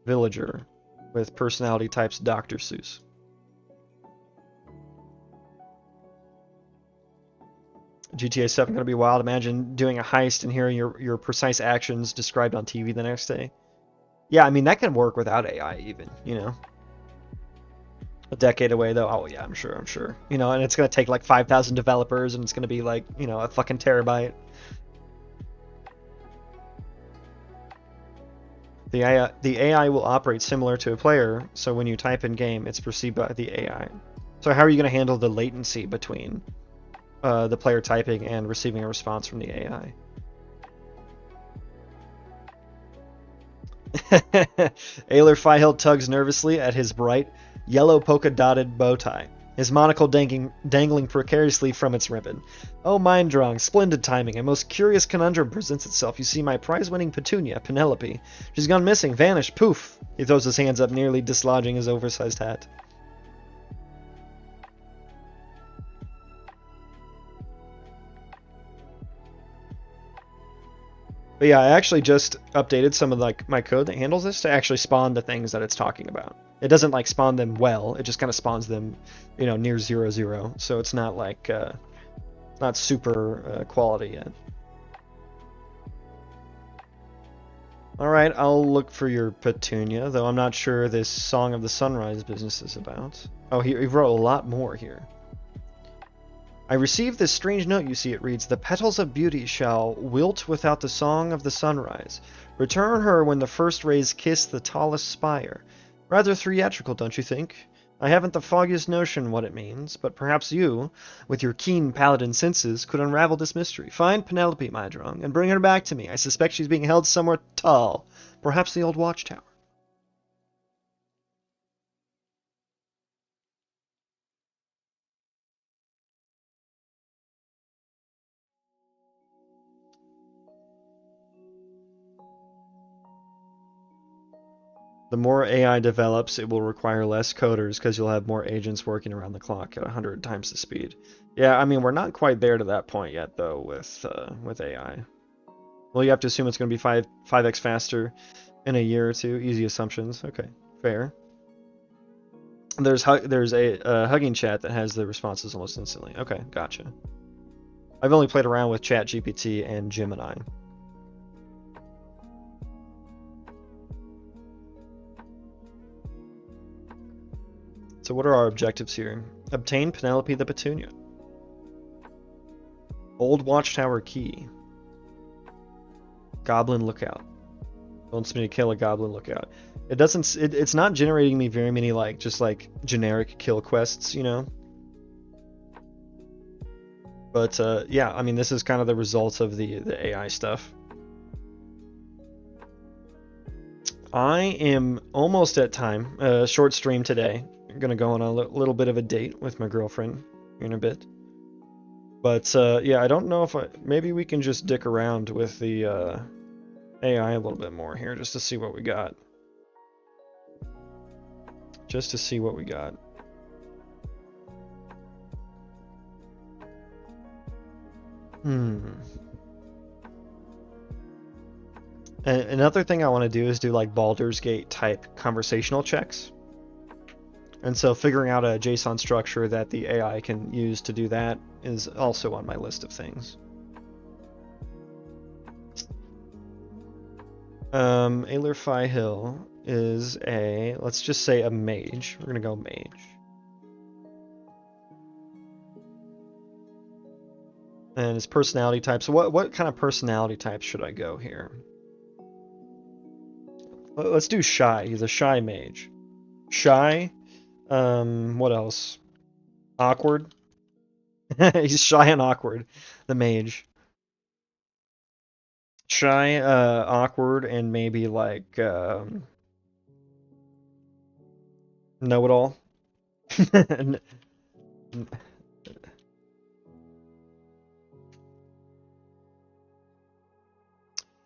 villager with personality types Dr. Seuss. GTA 7 gonna be wild. Imagine doing a heist and hearing your precise actions described on TV the next day. Yeah, I mean that can work without AI even, you know. A decade away though. Oh yeah, I'm sure. You know, and it's gonna take like 5,000 developers and it's gonna be like, you know, a fucking terabyte. The AI will operate similar to a player, so when you type in game, it's perceived by the AI. So how are you going to handle the latency between the player typing and receiving a response from the AI? Aylar Fihill tugs nervously at his bright, yellow polka-dotted bow tie, his monocle dangling precariously from its ribbon. Oh, mind drawing, splendid timing. A most curious conundrum presents itself. You see my prize-winning Petunia, Penelope. She's gone missing, vanished, poof! He throws his hands up, nearly dislodging his oversized hat. But yeah, I actually just updated some of like my code that handles this to actually spawn the things that it's talking about. It doesn't like spawn them well, it just kind of spawns them, you know, near 0, 0. So it's not like, not super quality yet. Alright, I'll look for your Petunia, though I'm not sure this Song of the Sunrise business is about. Oh, he wrote a lot more here. I received this strange note, you see. It reads, the petals of beauty shall wilt without the song of the sunrise. Return her when the first rays kiss the tallest spire. Rather theatrical, don't you think? I haven't the foggiest notion what it means, but perhaps you, with your keen paladin senses, could unravel this mystery. Find Penelope, my drung, and bring her back to me. I suspect she's being held somewhere tall. Perhaps the old watchtower. The more AI develops, it will require less coders because you'll have more agents working around the clock at 100 times the speed. Yeah, I mean, we're not quite there to that point yet, though, with AI. Well, you have to assume it's going to be 5x faster in a year or two. Easy assumptions. Okay, fair. There's a hugging chat that has the responses almost instantly. Okay, gotcha. I've only played around with ChatGPT and Gemini. So what are our objectives here? Obtain Penelope the Petunia. Old Watchtower Key. Goblin Lookout. Wants me to kill a Goblin Lookout. It doesn't. It's not generating me very many like just like generic kill quests, you know. But yeah, I mean, this is kind of the result of the AI stuff. I am almost at time. Short stream today. I'm gonna go on a little bit of a date with my girlfriend in a bit. But yeah, I don't know if maybe we can just dick around with the AI a little bit more here, just to see what we got. Just to see what we got. Another thing I want to do is do like Baldur's Gate type conversational checks. And so figuring out a JSON structure that the AI can use to do that is also on my list of things. Alerfi Hill is a, let's just say a mage. We're gonna go mage. And his personality type. So what kind of personality type should I go here? Let's do shy. He's a shy mage. Shy. What else? Awkward. He's shy and awkward. The mage. Shy, awkward, and maybe like know-it-all.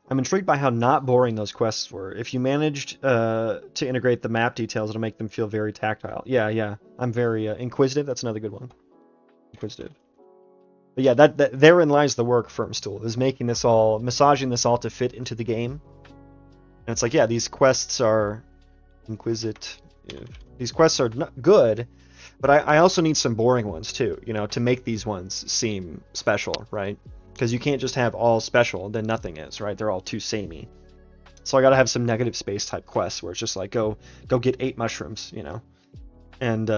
I'm intrigued by how not boring those quests were. If you managed to integrate the map details, it'll make them feel very tactile. Yeah. I'm very inquisitive. That's another good one. Inquisitive. But yeah, that therein lies the work, Firmstool, is making this all, massaging this all to fit into the game. And it's like, yeah, these quests are inquisitive. These quests are not good, but I also need some boring ones too, you know, to make these ones seem special, right? Because you can't just have all special, then nothing is, right? They're all too samey. So I gotta have some negative space type quests where it's just like, go get 8 mushrooms, you know? And,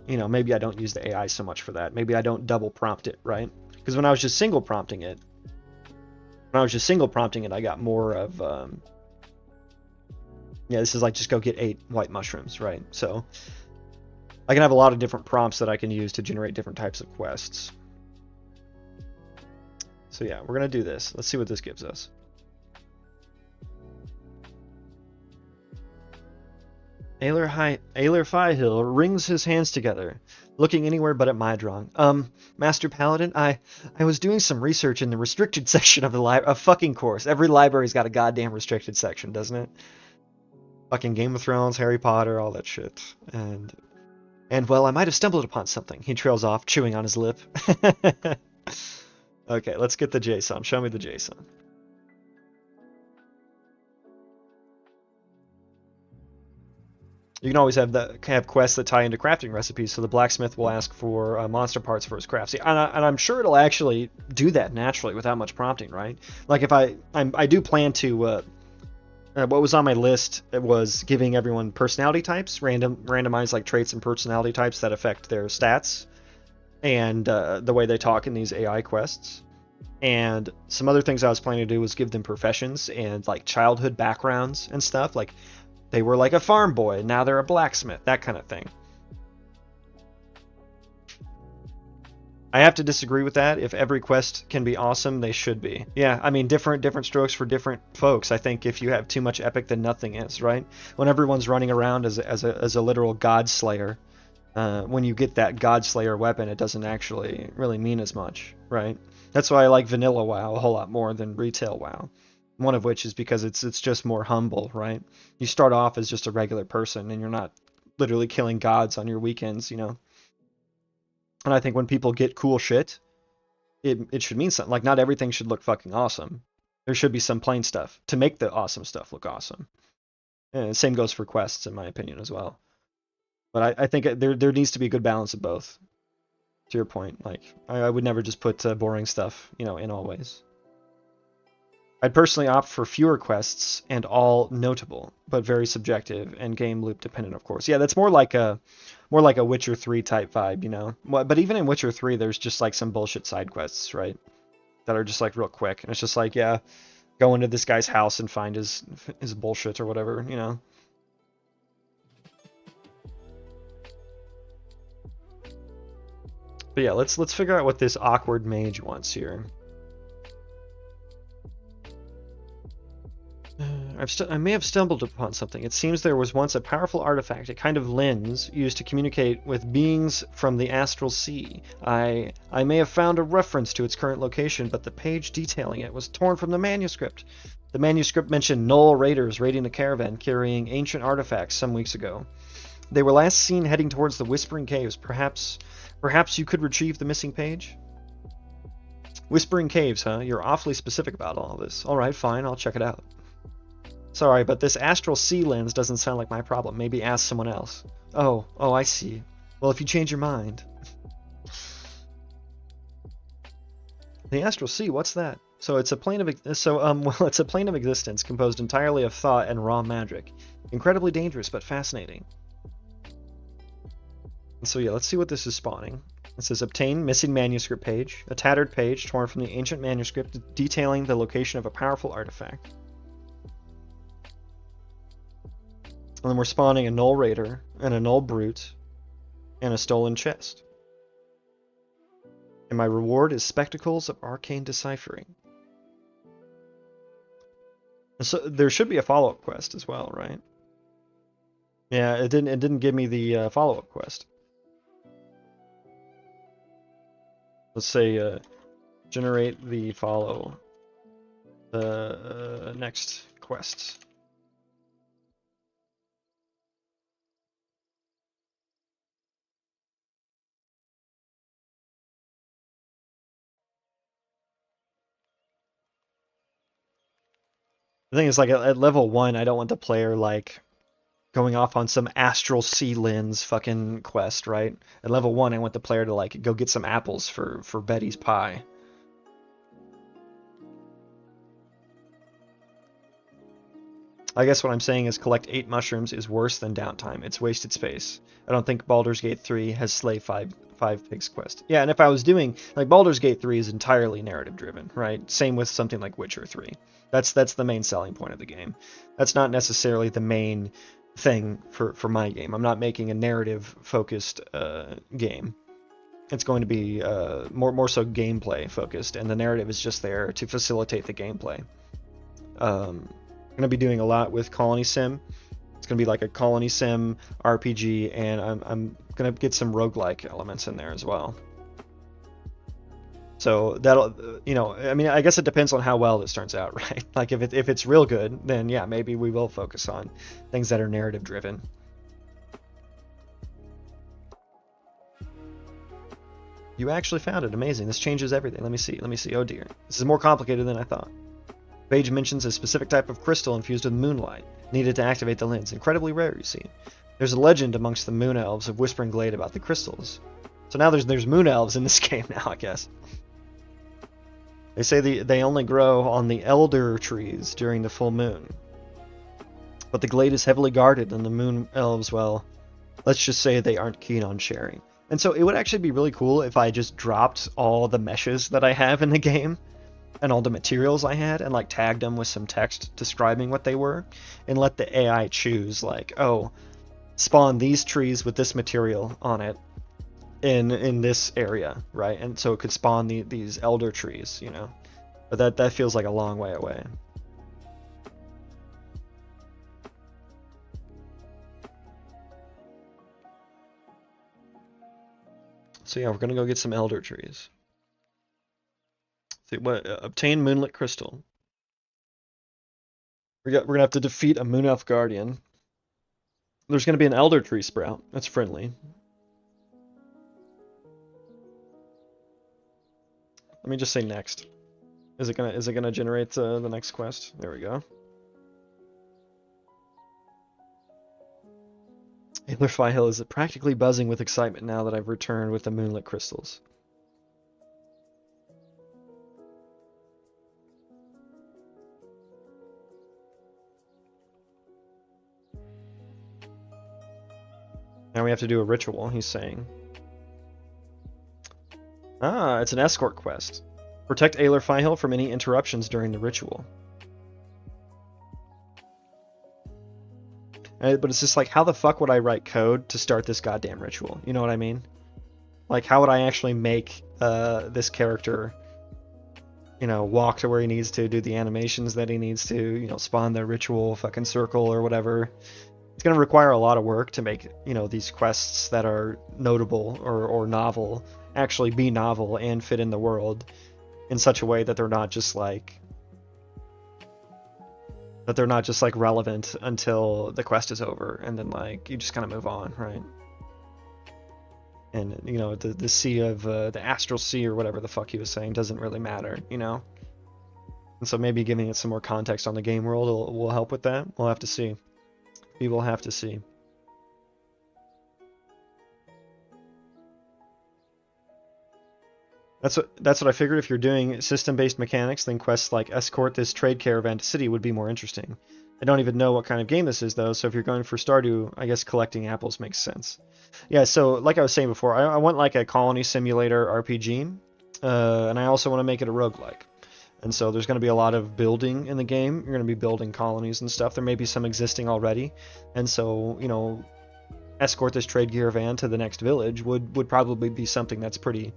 you know, maybe I don't use the AI so much for that. Maybe I don't double prompt it, right? Because when I was just single prompting it, I got more of, yeah, this is like just go get 8 white mushrooms, right? So I can have a lot of different prompts that I can use to generate different types of quests. So yeah, we're gonna do this. Let's see what this gives us. Aler Hill wrings his hands together, looking anywhere but at Mydrong. Master Paladin, I was doing some research in the restricted section of the fucking course. Every library's got a goddamn restricted section, doesn't it? Fucking Game of Thrones, Harry Potter, all that shit. And well, I might have stumbled upon something. He trails off, chewing on his lip. Okay, let's get the JSON. Show me the JSON. You can always have quests that tie into crafting recipes, so the blacksmith will ask for monster parts for his crafts. And I'm sure it'll actually do that naturally without much prompting, right? Like if I do plan to, what was on my list, it was giving everyone personality types, randomized like traits and personality types that affect their stats and the way they talk in these AI quests. And some other things I was planning to do was give them professions and like childhood backgrounds and stuff. Like they were like a farm boy, and now they're a blacksmith, that kind of thing. I have to disagree with that. If every quest can be awesome, they should be. Yeah, I mean, different strokes for different folks. I think if you have too much epic, then nothing is, right? When everyone's running around as a literal god slayer, when you get that god slayer weapon, it doesn't actually really mean as much, right? That's why I like vanilla WoW a whole lot more than retail WoW. One of which is because it's just more humble, right? You start off as just a regular person, and you're not literally killing gods on your weekends, you know? And I think when people get cool shit, it should mean something. Like, not everything should look fucking awesome. There should be some plain stuff to make the awesome stuff look awesome. And same goes for quests, in my opinion, as well. But I think there needs to be a good balance of both. To your point, like, I would never just put boring stuff, you know, in always. I'd personally opt for fewer quests and all notable, but very subjective and game loop dependent, of course. Yeah, that's more like a Witcher 3 type vibe, you know. But even in Witcher 3, there's just like some bullshit side quests, right? that are just like real quick, and it's just like, yeah, go into this guy's house and find his bullshit or whatever, you know. But yeah, let's figure out what this awkward mage wants here. I may have stumbled upon something. It seems there was once a powerful artifact, a kind of lens used to communicate with beings from the astral sea. I may have found a reference to its current location, but the page detailing it was torn from the manuscript. The manuscript mentioned Null raiders raiding the caravan carrying ancient artifacts some weeks ago. They were last seen heading towards the Whispering Caves. Perhaps you could retrieve the missing page? Whispering Caves, huh? You're awfully specific about all this. Alright, fine, I'll check it out. Sorry, but this astral sea lens doesn't sound like my problem. Maybe ask someone else. Oh, I see. Well, if you change your mind. The astral sea, what's that? So it's a plane of it's a plane of existence composed entirely of thought and raw magic. Incredibly dangerous, but fascinating. And so yeah, let's see what this is spawning. It says obtain missing manuscript page, a tattered page torn from the ancient manuscript detailing the location of a powerful artifact. And then we're spawning a Null Raider, and a Null Brute, and a Stolen Chest. And my reward is Spectacles of Arcane Deciphering. And so there should be a follow-up quest as well, right? Yeah, it didn't give me the follow-up quest. Let's say generate the follow next quests. The thing is, like, at level 1, I don't want the player, like, going off on some astral sea lens fucking quest, right? At level 1, I want the player to, like, go get some apples for Betty's pie. I guess what I'm saying is collect 8 mushrooms is worse than downtime. It's wasted space. I don't think Baldur's Gate 3 has slay 5 pigs quest. Yeah, and if I was doing, like, Baldur's Gate 3 is entirely narrative driven, right? Same with something like Witcher 3. That's the main selling point of the game. That's not necessarily the main thing for my game. I'm not making a narrative focused game. It's going to be more so gameplay focused, and the narrative is just there to facilitate the gameplay. I'm going to be doing a lot with Colony Sim. It's going to be like a Colony Sim RPG, and I'm going to get some roguelike elements in there as well. So that'll, you know, I mean, I guess it depends on how well this turns out, right? Like if it's real good, then yeah, maybe we will focus on things that are narrative driven. You actually found it. Amazing. This changes everything. Let me see. Oh dear. This is more complicated than I thought. Page mentions a specific type of crystal infused with moonlight, needed to activate the lens. Incredibly rare, you see. There's a legend amongst the moon elves of Whispering Glade about the crystals. So now there's moon elves in this game now, I guess. They say they only grow on the elder trees during the full moon. But the glade is heavily guarded, and the moon elves, well, let's just say they aren't keen on sharing. And so it would actually be really cool if I just dropped all the meshes that I have in the game, and all the materials I had, and like tagged them with some text describing what they were, and let the AI choose, like, oh, spawn these trees with this material on it, in this area, right? And so it could spawn these elder trees, you know. But that feels like a long way away. So yeah, we're gonna go get some elder trees. See what obtain moonlit crystal. We're gonna have to defeat a moon elf guardian. There's gonna be an elder tree sprout. That's friendly. Let me just say next. Is it gonna generate the next quest? There we go. Ailerfy Hill is practically buzzing with excitement now that I've returned with the moonlit crystals. Now we have to do a ritual, he's saying. Ah, it's an escort quest. Protect Aelor Fihil from any interruptions during the ritual. But it's just like, how the fuck would I write code to start this goddamn ritual? You know what I mean? Like, how would I actually make this character, you know, walk to where he needs to, do the animations that he needs to, you know, spawn the ritual fucking circle or whatever. It's going to require a lot of work to make, you know, these quests that are notable or novel actually be novel and fit in the world in such a way that they're not just like relevant until the quest is over, and then like you just kind of move on, right? And you know, the sea of the astral sea or whatever the fuck he was saying doesn't really matter, you know. And so maybe giving it some more context on the game world will help with that. We'll have to see. We will have to see. That's what I figured. If you're doing system-based mechanics, then quests like escort this trade caravan to city would be more interesting. I don't even know what kind of game this is though, so if you're going for Stardew, I guess collecting apples makes sense. Yeah, so like I was saying before, I want like a colony simulator RPG, and I also want to make it a roguelike. And so there's going to be a lot of building in the game. You're going to be building colonies and stuff. There may be some existing already, and so, you know, escort this trade caravan to the next village would probably be something that's pretty,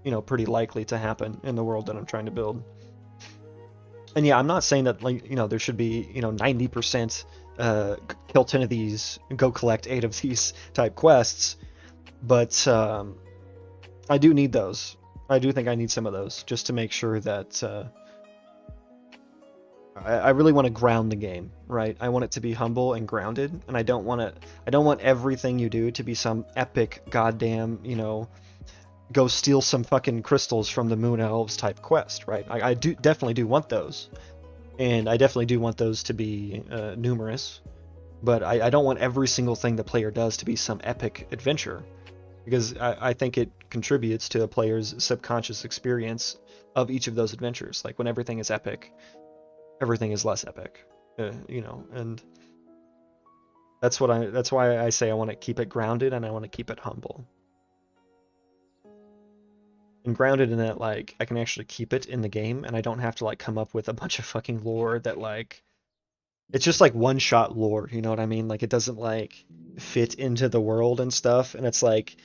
you know, pretty likely to happen in the world that I'm trying to build. And yeah, I'm not saying that, like, you know, there should be, you know, 90% kill 10 of these, go collect 8 of these type quests, but I do need those. I do think I need some of those just to make sure that I really want to ground the game, right? I want it to be humble and grounded, and I don't want everything you do to be some epic goddamn, you know, go steal some fucking crystals from the Moon Elves type quest, right? I definitely do want those, and I definitely do want those to be numerous, but I don't want every single thing the player does to be some epic adventure, because I think it contributes to a player's subconscious experience of each of those adventures. Like when everything is epic, everything is less epic, you know, and that's why I say I want to keep it grounded and I want to keep it humble. And grounded in that, like, I can actually keep it in the game, and I don't have to, like, come up with a bunch of fucking lore that, like, it's just, like, one-shot lore, you know what I mean? Like, it doesn't, like, fit into the world and stuff, and it's like,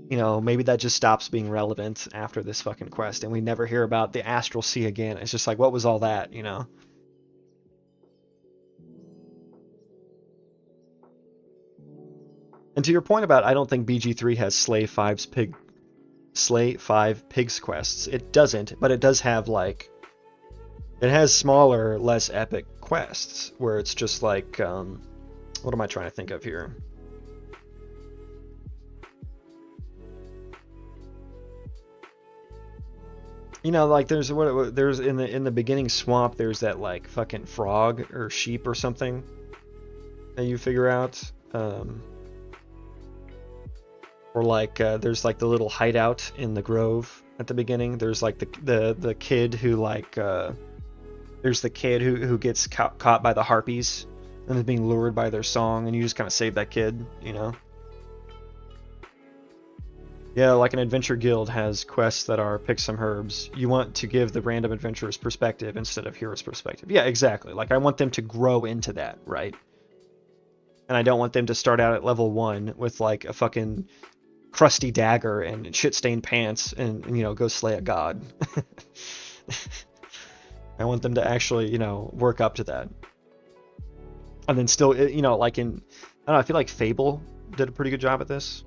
you know, maybe that just stops being relevant after this fucking quest, and we never hear about the Astral Sea again. It's just like, what was all that, you know? And to your point about, I don't think BG3 has Slay 5 Pigs quests. It doesn't, but it does have, like, it has smaller, less epic quests, where it's just like, what am I trying to think of here? You know, like there's in the beginning swamp, there's that like fucking frog or sheep or something that you figure out. Or like there's like the little hideout in the grove at the beginning. There's like the kid who like there's the kid who gets caught by the harpies and is being lured by their song, and you just kind of save that kid, you know. Yeah, like an adventure guild has quests that are pick some herbs. You want to give the random adventurer's perspective instead of hero's perspective. Yeah, exactly. Like I want them to grow into that, right? And I don't want them to start out at level 1 with like a fucking crusty dagger and shit-stained pants and you know, go slay a god. I want them to actually, you know, work up to that. And then still, you know, like in, I don't know, I feel like Fable did a pretty good job at this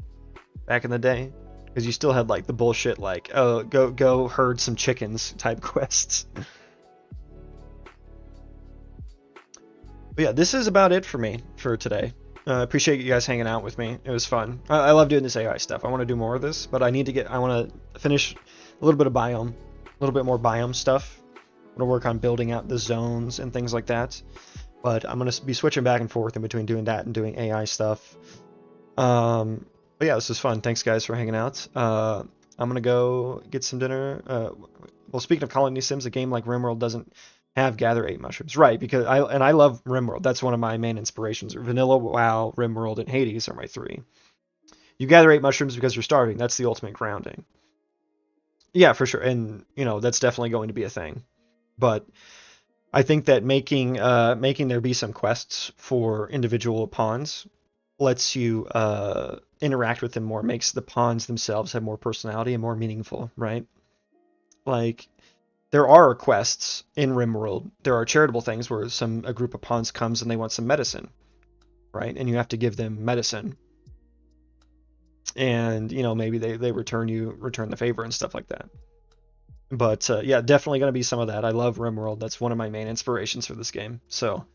back in the day. Because you still had like the bullshit like, oh, go herd some chickens type quests. But yeah, this is about it for me for today. Appreciate you guys hanging out with me. It was fun. I love doing this AI stuff. I want to do more of this, but I want to finish a little bit of biome, a little bit more biome stuff. I'm going to work on building out the zones and things like that. But I'm going to be switching back and forth in between doing that and doing AI stuff. But yeah, this was fun. Thanks guys for hanging out. I'm going to go get some dinner. Well, speaking of colony sims, a game like RimWorld doesn't have gather 8 mushrooms, right? Because I love RimWorld. That's one of my main inspirations. Vanilla, WoW, RimWorld, and Hades are my 3. You gather 8 mushrooms because you're starving. That's the ultimate grounding. Yeah, for sure. And you know, that's definitely going to be a thing. But I think that making there be some quests for individual pawns lets you interact with them more, makes the pawns themselves have more personality and more meaningful, right? Like there are quests in RimWorld. There are charitable things where a group of pawns comes and they want some medicine, right? And you have to give them medicine. And you know, maybe they return the favor and stuff like that. But yeah, definitely going to be some of that. I love RimWorld. That's one of my main inspirations for this game. So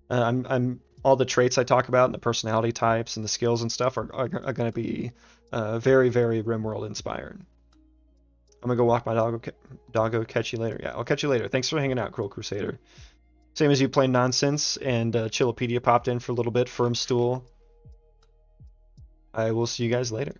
I'm all the traits I talk about and the personality types and the skills and stuff are going to be very, very RimWorld inspired. I'm gonna go walk my dog. Doggo, catch you later. Yeah, I'll catch you later. Thanks for hanging out, Cruel Crusader. Same as you, playing nonsense, and Chillopedia popped in for a little bit. Firm stool. I will see you guys later.